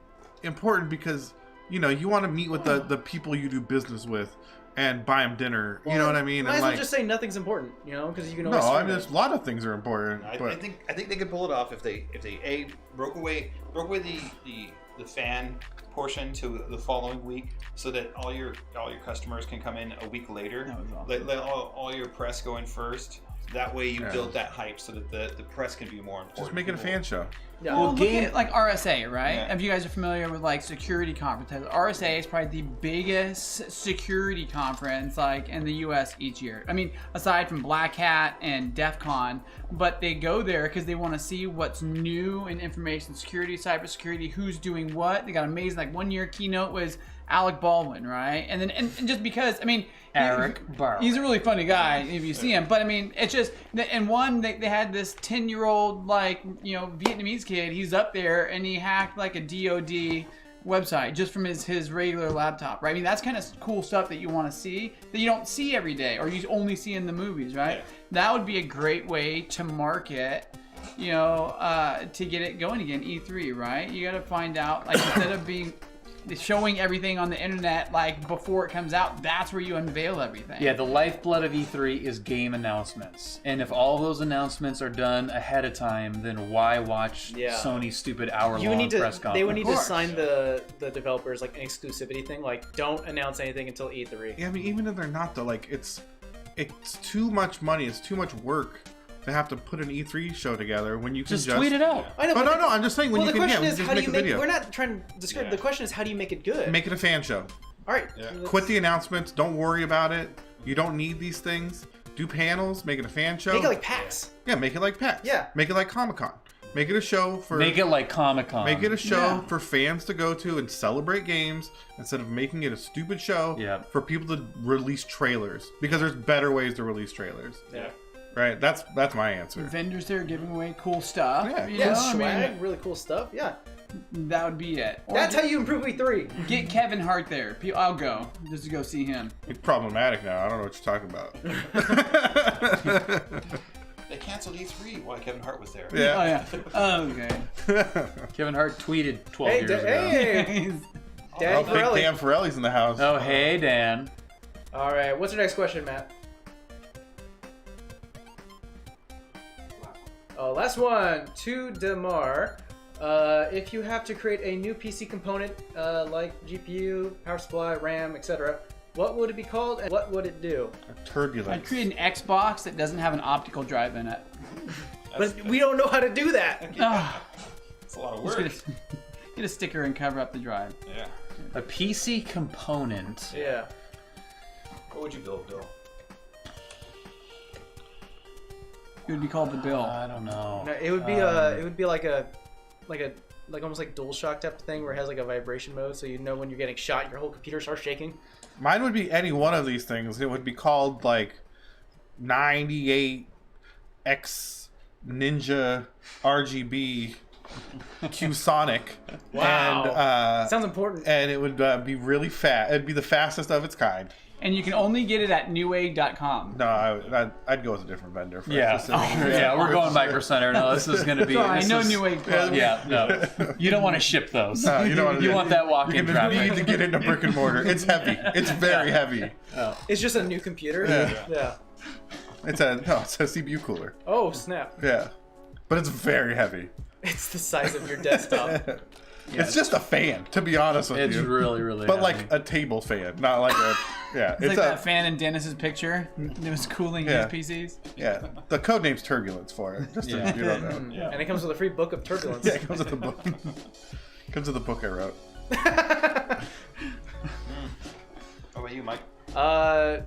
important because you want to meet with the people you do business with and buy them dinner. You know what I mean? Might And as well like, just say nothing's important, because you can no, always. I mean, there's a lot of things are important. I But think they could pull it off if they broke away the fan portion to the following week, so that all your customers can come in a week later. That was awesome. Let all your press go in first. That way you build that hype so that the press can be more important. just make it a fan show. Yeah. Well, look at like RSA, right? Yeah. If you guys are familiar with like security conferences, RSA is probably the biggest security conference like in the U.S. each year. I mean, aside from Black Hat and DEF CON, but they go there because they want to see what's new in information security, cybersecurity, who's doing what. They got amazing. Like 1 year keynote was Alec Baldwin, right? And then and just because, I mean, Eric Bauer. he's a really funny guy if you see him. But I mean, it's just, and one, they had this 10-year-old, like, Vietnamese kid. He's up there and he hacked like a DOD website just from his regular laptop, right? I mean, that's kind of cool stuff that you want to see that you don't see every day or you only see in the movies, right? Yeah. That would be a great way to market, to get it going again, E3, right? You got to find out, like, instead of showing everything on the internet like before it comes out, that's where you unveil everything. Yeah, the lifeblood of E3 is game announcements. And if all those announcements are done ahead of time, then why watch Sony's stupid hour-long press conference? They would need to sign the developers like an exclusivity thing, like don't announce anything until E3. Yeah, I mean, even if they're not though, like it's too much money. It's too much work to have to put an E3 show together when you can just tweet it out. I know, But no, I'm just saying when well, you the can question is, just how do make you a make? video. We're not trying to describe. Yeah. The question is, how do you make it good? Make it a fan show. All right. Yeah. Quit the announcements. Don't worry about it. You don't need these things. Do panels. Make it a fan show. Make it like PAX. Yeah, make it like PAX. Yeah. Make it like Comic-Con. Make it a show for. Make it like Comic-Con. Make it a show Yeah. for fans to go to and celebrate games instead of making it a stupid show for people to release trailers, because there's better ways to release trailers. Yeah. Right? That's my answer. Vendors there giving away cool stuff. Yeah. you Yeah, know? I swag, mean, really cool stuff. Yeah. that would be it. Or That's how you improve E3. get Kevin Hart there. I'll go just to go see him. It's problematic now. I don't know what you're talking about. They canceled E3 while Kevin Hart was there. Yeah. Oh yeah. Okay. Kevin Hart tweeted 12 Hey, years ago. hey, Oh, Danny big Pirelli. Dan Farelli's in the house. Oh, hey, Dan. All right. What's your next question, Matt? Last one. To Demar. If you have to create a new PC component like GPU, power supply, RAM, etc., what would it be called and what would it do? Turbulence. I'd create an Xbox that doesn't have an optical drive in it. But we don't know how to do that. It's a lot of Just work. get a sticker and cover up the drive. Yeah. A PC component. Yeah. What would you build, Bill? It would be called the Bill. I don't know. No, it would be like almost like DualShock type of thing where it has like a vibration mode, so you know when you're getting shot, your whole computer starts shaking. Mine would be any one of these things. It would be called like 98X Ninja RGB QSonic. Wow. And, sounds important. And it would be really fast. It'd be the fastest of its kind. And you can only get it at newegg.com. No, I'd go with a different vendor. For Yeah. Yeah, we're going Micro Center. No, this is going to be. I know this is- Newegg Club. Yeah, no. You don't want to ship those. No, you don't want to. You want that walk-in You need traffic. to get into brick and mortar. It's heavy. It's very heavy. It's just a new computer. Yeah. It's a CPU cooler. Oh snap! Yeah, but it's very heavy. It's the size of your desktop. It's just a fan, to be honest with It's you. really, really But heavy. like a table fan, not like a. Yeah, It's like that fan in Dennis's picture. It was cooling his PCs. Yeah, the code name's Turbulence for it. Just Yeah. if you don't know. Yeah. And it comes with a free book of turbulence. Yeah, it comes with the book. Comes with the book I wrote. How about you, Mike? I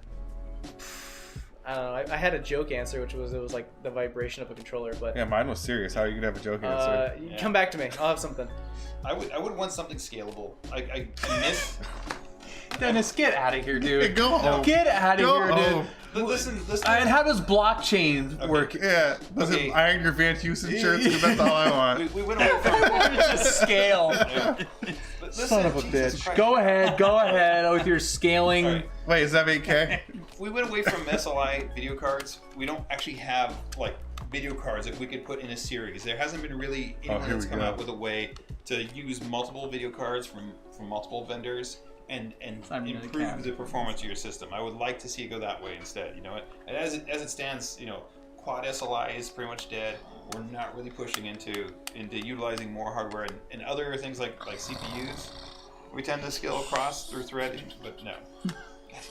don't know. I had a joke answer, which was it was like the vibration of a controller, but Yeah, mine was serious. How are you gonna have a joke answer? you come back to me. I'll have something. I would want something scalable. I miss. Dennis, get out of here, dude. Hey, go home. Get out of Go here, dude. home. Listen. And how does blockchain work? Yeah, listen, Okay. iron your Van Heusen shirts because that's all I want. We went away from. Just scale. But Son of a Jesus bitch. Christ. Go ahead with your scaling. All right. Wait, is that 8K? We went away from SLI video cards. We don't actually have like video cards that we could put in a series. There hasn't been really anyone here that's we come go. out with a way to use multiple video cards from multiple vendors and Cybernetic improve cabs. the performance of your system. I would like to see it go that way instead. You know, and as it stands, you know, quad SLI is pretty much dead. We're not really pushing into utilizing more hardware and other things like CPUs. We tend to scale across through threading, but no.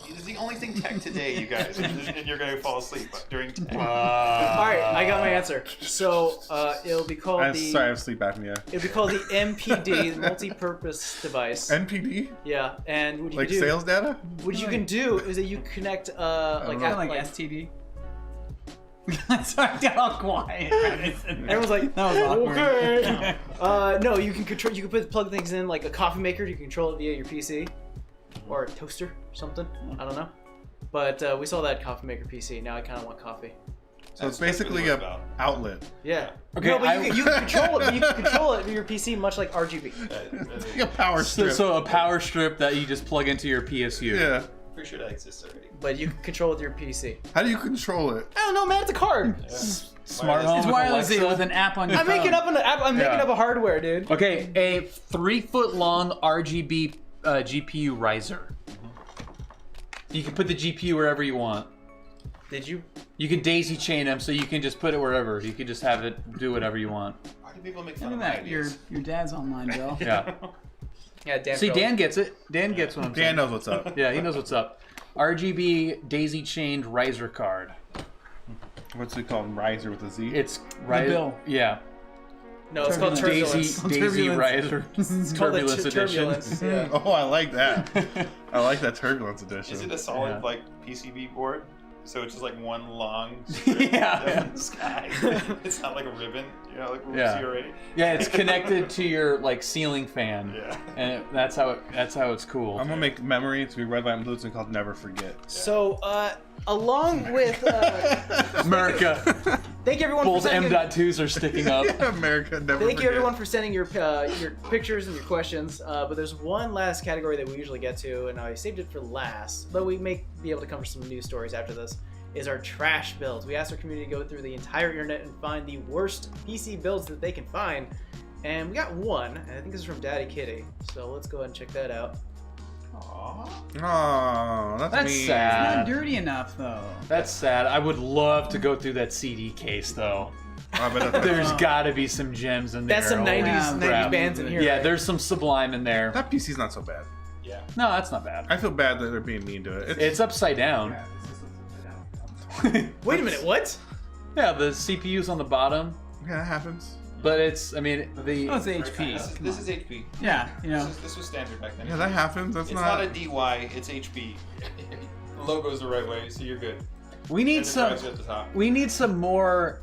It's the only thing tech today, you guys, and you're going to fall asleep during tech. All right, I got my answer. So it'll be called I'm the. sorry, I have sleep apnea. It'll be called the MPD, multi-purpose device. NPD? Yeah, and what you Like can do, sales data? what you can do is that you connect don't know. Kind of like STD. Sorry, I got all quiet. Everyone's like, That was awkward. okay. No, you can control. You can plug things in like a coffee maker. You can control it via your PC or a toaster or something. I don't know. But we saw that coffee maker PC. Now I kind of want coffee. So it's That's basically really a what it's about. outlet. Yeah. Okay, No, but I- you can control it. But you can control it with your PC, much like RGB. It's like a power strip. So a power strip that you just plug into your PSU. Yeah. Pretty sure that exists already. But you can control it with your PC. How do you control it? I don't know, man. It's a card. Smart home It's with wireless Alexa. with an app on your I'm phone. making up an app. I'm making up a hardware, dude. Okay, a 3-foot-long RGB GPU riser. You can put the GPU wherever you want. Did you? You can daisy chain them, so you can just put it wherever. You can just have it do whatever you want. Why do people make Look fun at of my that. Your ideas? dad's online, Bill. Yeah. Yeah, Dan. See, Phillips. Dan gets it. Dan gets what I'm saying. Dan knows what's up. Yeah, he knows what's up. RGB daisy chained riser card. What's it called? Riser with a Z? It's Bill. Yeah. No, it's called Daisy turbulence. Daisy Turbulence. riser. It's called the Turbulence edition. turbulence. Yeah. Oh, I like that. I like that Turbulence edition. Is it a solid Yeah. like PCB board? So it's just like one long strip Yeah. down in the sky. It's not like a ribbon, you know, like we Yeah. see already. Yeah, it's connected to your like ceiling fan. Yeah. And that's how it's cool. I'm gonna make memory to be red, white, and blue. It's called Never Forget. So, along with, America. thank you everyone Both for sending. M.2s are sticking up. America, never Thank forget. you everyone for sending your pictures and your questions. But there's one last category that we usually get to, and I saved it for last. But we may be able to cover some news stories after this. Is our trash builds. We asked our community to go through the entire internet and find the worst PC builds that they can find, and we got one. And I think this is from Daddy Kitty. So let's go ahead and check that out. Oh, that's That's mean. sad. Not dirty enough, though. That's sad. I would love to go through that CD case though. There's got to be some gems in there. That's some 90s bands in here. Yeah, right? there's some Sublime in there. That PC's not so bad. Yeah. No, that's not bad. I feel bad that they're being mean to it. It's upside down. Wait a minute, what? Yeah, the CPU's on the bottom. Yeah, that happens. But it's, I mean, the... Oh, it's HP. This is HP. Yeah, you know. This was standard back then. Yeah, that happens. That's It's not a DY, it's HP. The logo's the right way, so you're good. We need And it some. drives you at the top. We need some more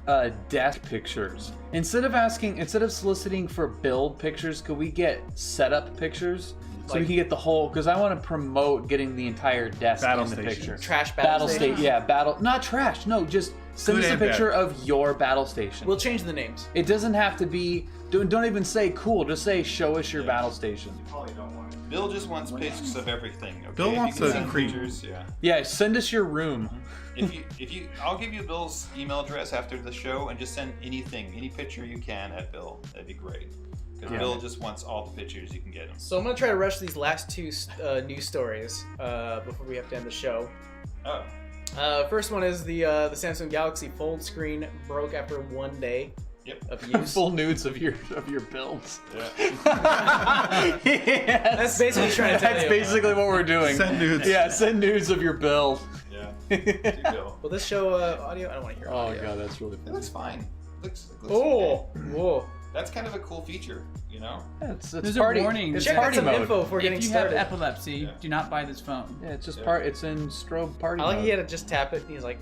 death pictures. Instead of soliciting for build pictures, could we get setup pictures so we can get the whole? Because I want to promote getting the entire desk Battle in the station. picture. Trash battle state. station? Yeah, battle. Not trash. No, just send Good us a and bad. picture of your battle station. We'll change the names. It doesn't have to be. Don't even say cool. Just say show us your battle station. Probably don't want it. Bill just wants pictures of everything. Okay? Bill If you wants can to send creep. pictures, yeah. Yeah, send us your room. If you, I'll give you Bill's email address after the show, and just send anything, any picture you can at Bill. That'd be great. Because Yeah. Bill just wants all the pictures you can get him. So I'm gonna try to rush these last two news stories before we have to end the show. Oh, First one is the Samsung Galaxy Fold screen broke after 1 day yep. of use. Full nudes of your builds. Yeah. Yes. That's basically trying to tell That's you. basically what we're doing. Send nudes. Yeah, send nudes of your build. Yeah. Do Bill. Will this show audio? I don't want to hear Oh audio. god, that's really It funny. looks fine. Looks Oh, okay. whoa. That's kind of a cool feature, you know? Yeah, it's There's party. a warning. It's Check out party some mode. info before getting If you started. have epilepsy, Yeah. do not buy this phone. Yeah, it's just Yeah. part. It's in strobe party I like mode. he had to just tap it, and he's like,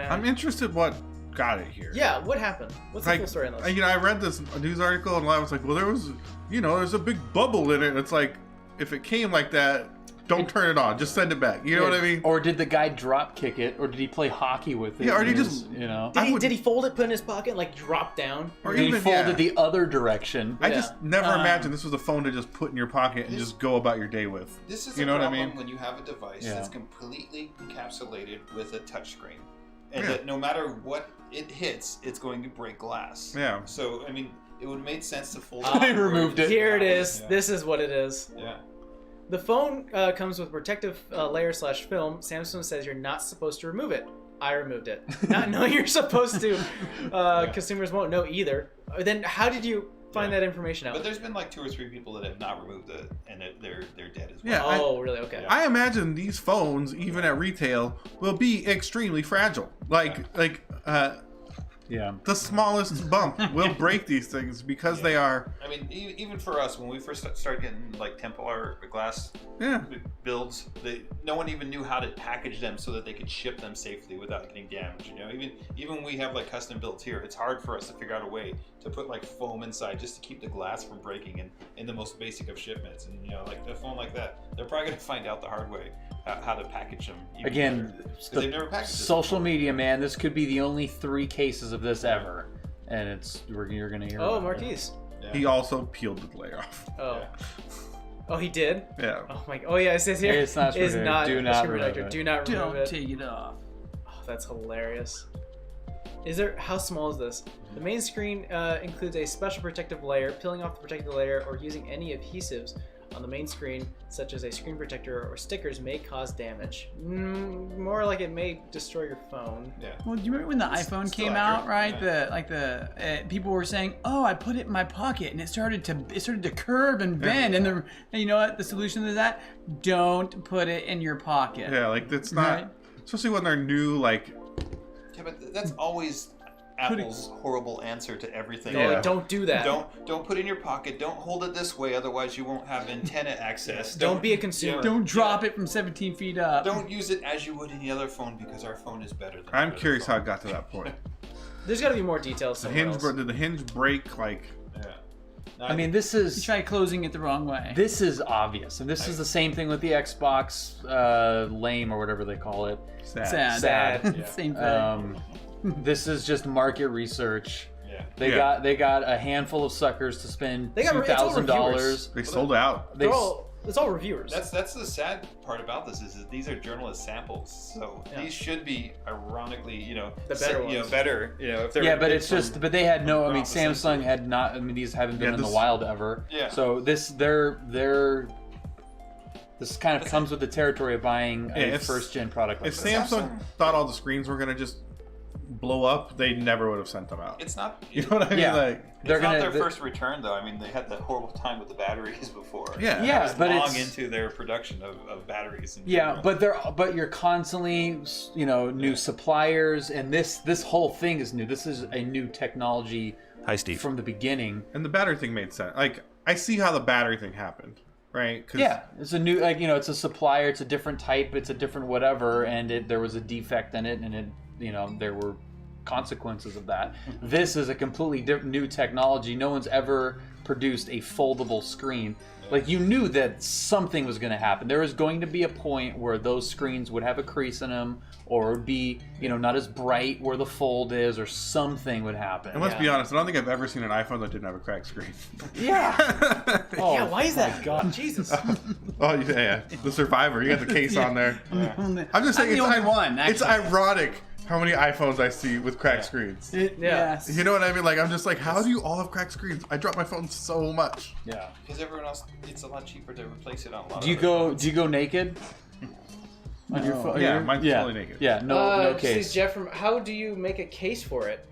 I'm interested what got it here. yeah, what happened? What's the Like, full story on this? I read this news article and I was like, well, there's a big bubble in it. And it's like, if it came like that, don't turn it on. Just send it back. You know what I mean? Or did the guy drop kick it, or did he play hockey with it? Yeah, or did he and just- you know? Did he fold it, put it in his pocket, and, like drop down? Or Did he even, fold yeah. it the other direction? I just never Um, imagined this was a phone to just put in your pocket and This- just go about your day with. This is You a know what I problem mean? when you have a device Yeah. that's completely encapsulated with a touchscreen. And Yeah. that no matter what it hits, it's going to break glass. Yeah. So, I mean, it would make sense to fold I removed it. Here it is. Yeah. This is what it is. Yeah. The phone comes with protective layer / film. Samsung says you're not supposed to remove it. I removed it. Not knowing you're supposed to. Consumers won't know either. Then how did you find that information out? But there's been like 2 or 3 people that have not removed it, and they're dead as well. Yeah. Oh, really? Okay. I imagine these phones, even at retail, will be extremely fragile. Yeah. The smallest bump will break these things because they are. I mean, even for us, when we first started getting like Templar glass Yeah. builds, no one even knew how to package them so that they could ship them safely without getting damaged. You know, even when we have like custom builds here, it's hard for us to figure out a way to put like foam inside just to keep the glass from breaking in the most basic of shipments. And you know, like a phone like that, they're probably gonna find out the hard way how to package them. even Again, better, 'cause they've never packaged it social before. media, man. This could be the only 3 cases of this ever, and you're gonna hear. Oh, about it. Marquise. Yeah. He also peeled the layer off. Oh. Yeah. Oh, he did? Yeah. Oh my. Oh yeah, it says here. It's not is screen not protector. Do a not screen remove protector. it. Do not remove Don't it. take it off. Oh, that's hilarious. How small is this? The main screen includes a special protective layer. Peeling off the protective layer or using any adhesives on the main screen, such as a screen protector or stickers, may cause damage. More like it may destroy your phone. Yeah. Well, do you remember when the It's iPhone still came accurate, out, right? yeah. People were saying, "Oh, I put it in my pocket and it started to curve and bend." And you know what? The solution to that: don't put it in your pocket. Yeah, like it's not. Right. Especially when they're new, like. Yeah, but that's always Apple's horrible answer to everything. No, Yeah. don't do that. Don't put it in your pocket. Don't hold it this way, otherwise you won't have antenna access. Don't be a consumer. Don't drop it from 17 feet up. Don't use it as you would any other phone because our phone is better than. I'm your curious how phone. it got to that point. There's got to be more details. The somewhere hinge, else. did the hinge break? Like, Yeah. No, I mean, this You is try closing it the wrong way. this is obvious, and this is the same thing with the Xbox lame or whatever they call it. Sad. Sad. Same thing. This is just market research. Yeah. They got a handful of suckers to spend They got- it's all $2,000. they sold out. It's all reviewers. That's the sad part about this is that these are journalist samples, so Yeah. these should be ironically, The better ones. better, if they're Yeah, but it's just, but they had no. I mean, Opposite. Samsung had not. I mean, these haven't been Yeah, in the this- wild ever. Yeah. So this this kind of comes with the territory of buying a if- first gen product like If this. Samsung thought all the screens were gonna just blow up, they never would have sent them out. It's not. You know what I mean? Yeah. Like, It's not their first return, though. I mean, they had that horrible time with the batteries before. Yeah. Yeah, It was but long it's into their production of batteries. In yeah, general. but you're constantly, new suppliers, and this whole thing is new. This is a new technology. Hi, Steve. From the beginning. and the battery thing made sense. Like, I see how the battery thing happened, right? 'Cause Yeah, it's a new, it's a supplier, it's a different type, it's a different whatever, and there was a defect in it, and there were consequences of that. This is a completely new technology. No one's ever produced a foldable screen. Like, you knew that something was going to happen. There was going to be a point where those screens would have a crease in them, or would be, not as bright where the fold is, or something would happen. And let's be honest, I don't think I've ever seen an iPhone that didn't have a cracked screen. Yeah. Yeah, why is that? God. Jesus. Oh, yeah. The Survivor. You got the case on there. I'm just saying, I'm the only one, it's actually. ironic how many iPhones I see with cracked screens. Yes. You know what I mean? Like, I'm just like, how do you all have cracked screens? I drop my phone so much. Yeah. Because everyone else, it's a lot cheaper to replace it on a lot Do you of go naked? On your phone? Yeah, mine's totally naked. Yeah, no This case. is Jeff from. How do you make a case for it?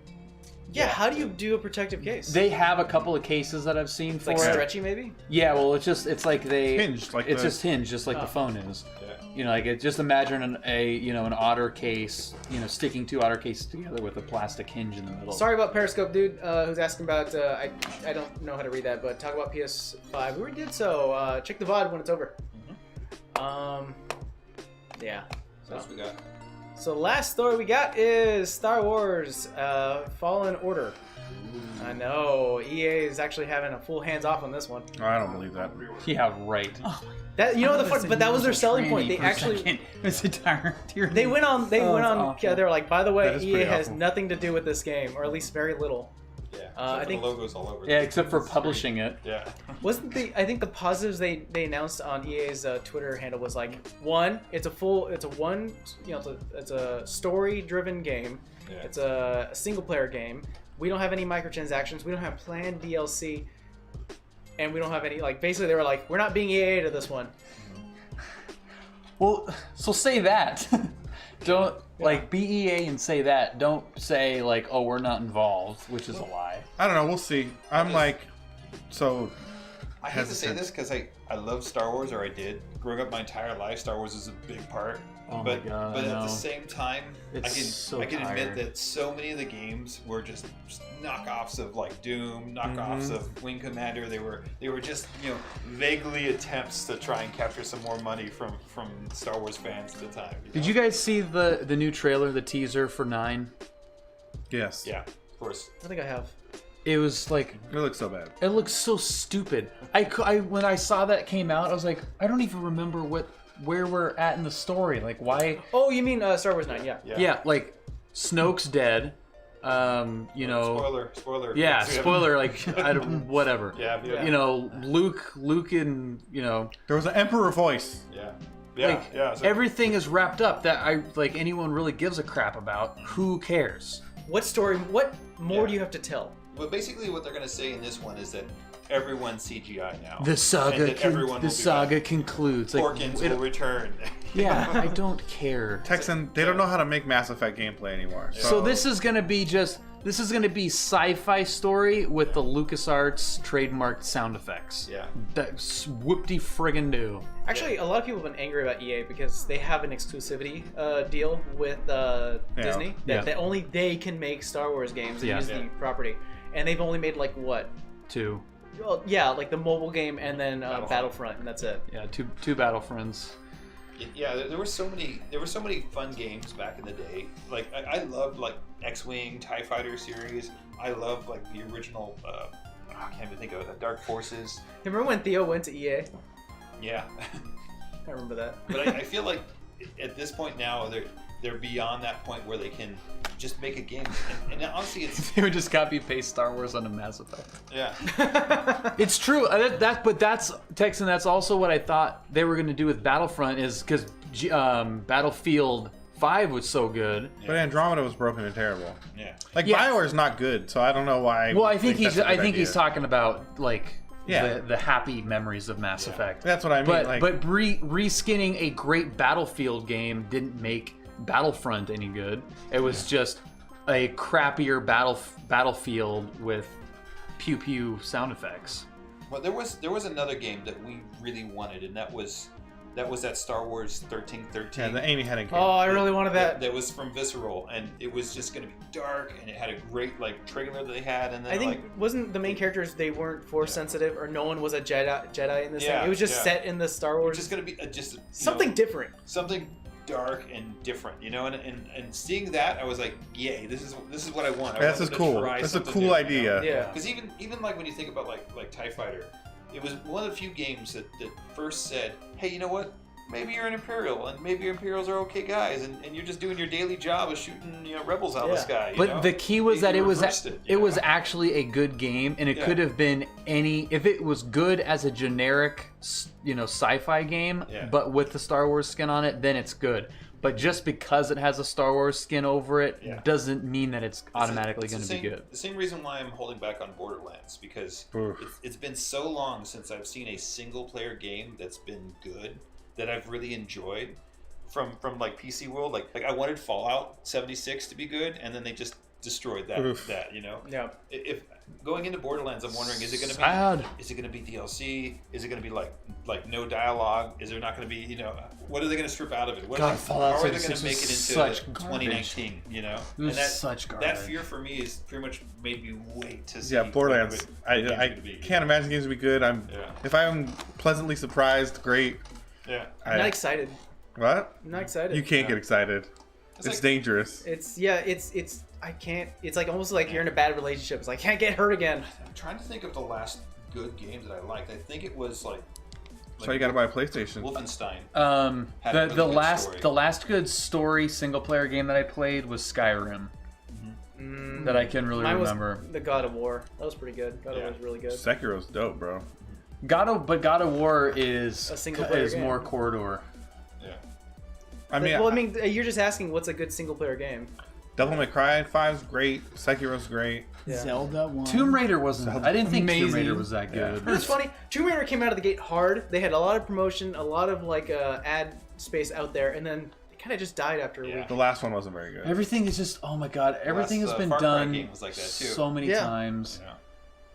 Yeah, how do you do a protective case? They have a couple of cases that I've seen It's for like it. stretchy, maybe. Yeah, well, it's like they Hinged, like it's the- just hinged, just like the phone is. Yeah. Like just imagine an otter case, sticking two otter cases together with a plastic hinge in the middle. Sorry about Periscope, dude. Who's asking about? I don't know how to read that, but talk about PS5. We already did so. Check the VOD when it's over. Yeah. What else we got? So the last story we got is Star Wars Fallen Order. I know EA is actually having a full hands off on this one. Oh, I don't believe that. Yeah, right. That but that was their selling point. They actually they went on they were like, by the way, That is EA pretty has awful. nothing to do with this game, or at least very little. Yeah. I think the logos all over. Yeah, except for publishing it. Yeah. I think the positives they announced on EA's Twitter handle was like, one, it's a story driven game. Yeah. It's a single player game. We don't have any microtransactions. We don't have planned DLC. And we don't have any, basically they were like, we're not being EA to this one. Well, so say that. Don't be EA and say that. Don't say oh, we're not involved, which is a lie. I don't know. We'll see. I'm like, so. I hate to say this because I love Star Wars, or I did. Growing up my entire life, Star Wars is a big part. Oh but my God, but I at the know. same time, I can admit tired. that so many of the games were just knockoffs of Doom, knockoffs of Wing Commander. They were just vaguely attempts to try and capture some more money from Star Wars fans at the time. Did you guys see the new trailer, the teaser for 9? Yes. Yeah, of course. I think I have. It was It looks so bad. it looks so stupid. I when I saw that came out, I was like, I don't even remember where we're at in the story. Why? Oh, you mean Star Wars 9? Yeah. Yeah, Snoke's dead. Spoiler. Yeah, spoiler. I don't, whatever. Yeah. Luke, and There was an Emperor voice. Yeah. So everything is wrapped up that anyone really gives a crap about. Who cares? What story? What more do you have to tell? Well, basically, what they're going to say in this one is that everyone's CGI now. The And saga. that everyone will be back. Concludes. Porkins will return. Yeah, I don't care. Texan, they don't know how to make Mass Effect gameplay anymore. So this is gonna be sci-fi story with the LucasArts trademarked sound effects. Yeah. That's whoop-de friggin' do. Actually, a lot of people have been angry about EA because they have an exclusivity deal with Disney that only they can make Star Wars games and use the property, and they've only made 2. Well, yeah, the mobile game and then Battlefront, and that's it. Yeah, two Battlefronts. Yeah, there were so many fun games back in the day. I loved X-Wing, TIE Fighter series. I loved the original. I can't even think of it. Dark Forces. Remember when Theo went to EA? Yeah. I remember that. But I feel like at this point now they're beyond that point where they can just make a game. And honestly, it's They would just copy paste Star Wars onto Mass Effect. yeah. It's true. But that's Texan. That's also what I thought they were going to do with Battlefront, is because Battlefield 5 was so good. But Andromeda was broken and terrible. Yeah. BioWare's not good, so I don't know why. Well, I think that's a good he's idea. talking about Yeah. the happy memories of Mass Effect. That's what I mean. But reskinning a great Battlefield game didn't make Battlefront any good. It was just a crappier battlefield with pew pew sound effects. Well, there was another game that we really wanted, and that was that Star Wars 1313. Yeah, the Amy Hennig game. Oh, I really wanted that. That was from Visceral, and it was just going to be dark, and it had a great like trailer that they had, and then I think wasn't the main characters, they weren't force sensitive, or no one was a Jedi in this thing. It was just set in the Star Wars. It's just going to be just something different. Something dark and different, you know, and seeing that, I was like, yay, this is what I want. This is cool. That's a cool idea. Yeah. Because even like when you think about like TIE Fighter, it was one of the few games that first said, hey, you know what? Maybe you're an Imperial, and maybe your Imperials are okay guys, and you're just doing your daily job of shooting, rebels out of the sky. But the key was that it was actually a good game, and it could have been if it was good as a generic, sci-fi game, but with the Star Wars skin on it, then it's good. But just because it has a Star Wars skin over it doesn't mean that it's automatically going to be good. The same reason why I'm holding back on Borderlands, because it's been so long since I've seen a single-player game that's been good, that I've really enjoyed from like PC World. Like I wanted Fallout 76 to be good, and then they just destroyed that. Yeah. If going into Borderlands, I'm wondering, is it going to be DLC? Is it going to be like no dialogue? Is there not going to be, what are they going to strip out of it? How are they going to make it into 2019? And such garbage. That fear for me is pretty much made me wait to see. Yeah, Borderlands. I can't imagine games will be good. If I'm pleasantly surprised, great. Yeah. I'm not excited. What? I'm not excited. You can't get excited. It's dangerous. It's I can't. It's like almost like you're in a bad relationship. It's like, I can't get hurt again. I'm trying to think of the last good game that I liked. I think it was like so you got to buy a PlayStation. Wolfenstein. The last good story single player game that I played was Skyrim. That I can really remember. Was the God of War. That was pretty good. God of War was really good. Sekiro's dope, bro. God of War is a single player game. More corridor. Yeah. You're just asking what's a good single player game. Devil May Cry 5's great. Sekiro's great. Yeah. Zelda 1. Tomb Raider wasn't. I didn't think Tomb Raider was that good. It's funny. Tomb Raider came out of the gate hard. They had a lot of promotion, a lot of ad space out there, and then it kind of just died after a week. The last one wasn't very good. Everything is just, oh my god, everything has been done was like that too. So many times. Yeah.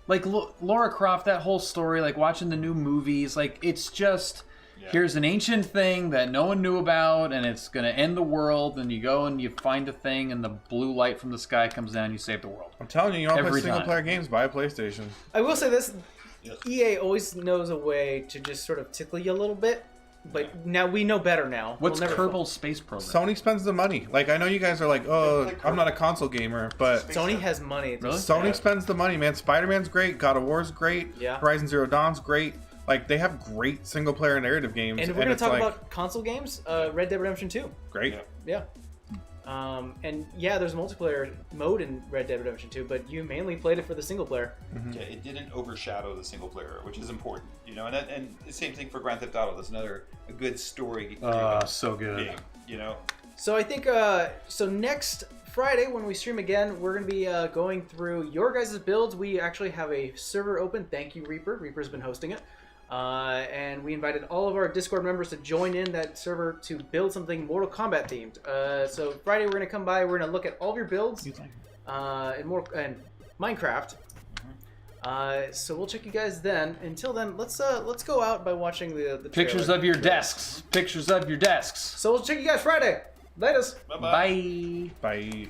Like Lara Croft, that whole story, like watching the new movies, like it's just here's an ancient thing that no one knew about, and it's gonna end the world. And you go and you find a thing, and the blue light from the sky comes down, and you save the world. I'm telling you, you want to play single player games, buy a PlayStation. I will say this: EA always knows a way to just sort of tickle you a little bit. But now we know better now. What's Kerbal Space Program? Sony spends the money. Like, I know you guys are like, oh, I'm not a console gamer, but Sony has money. Really? Sony spends the money, man. Spider-Man's great. God of War's great. Yeah. Horizon Zero Dawn's great. Like, they have great single-player narrative games. And if we're going to talk about console games, Red Dead Redemption 2. Great. Yeah. And there's a multiplayer mode in Red Dead Redemption 2, but you mainly played it for the single player. Mm-hmm. Yeah, it didn't overshadow the single player, which is important, And the same thing for Grand Theft Auto. That's a good story. So good. Game, So I think so next Friday when we stream again, we're going to be going through your guys' builds. We actually have a server open. Thank you, Reaper. Reaper's been hosting it. And we invited all of our Discord members to join in that server to build something Mortal Kombat themed. So Friday we're going to come by. We're going to look at all of your builds and Minecraft. So we'll check you guys then. Until then, let's go out by watching the pictures trailer. of your desks. Pictures of your desks. So we'll check you guys Friday. Latest. Bye-bye. Bye.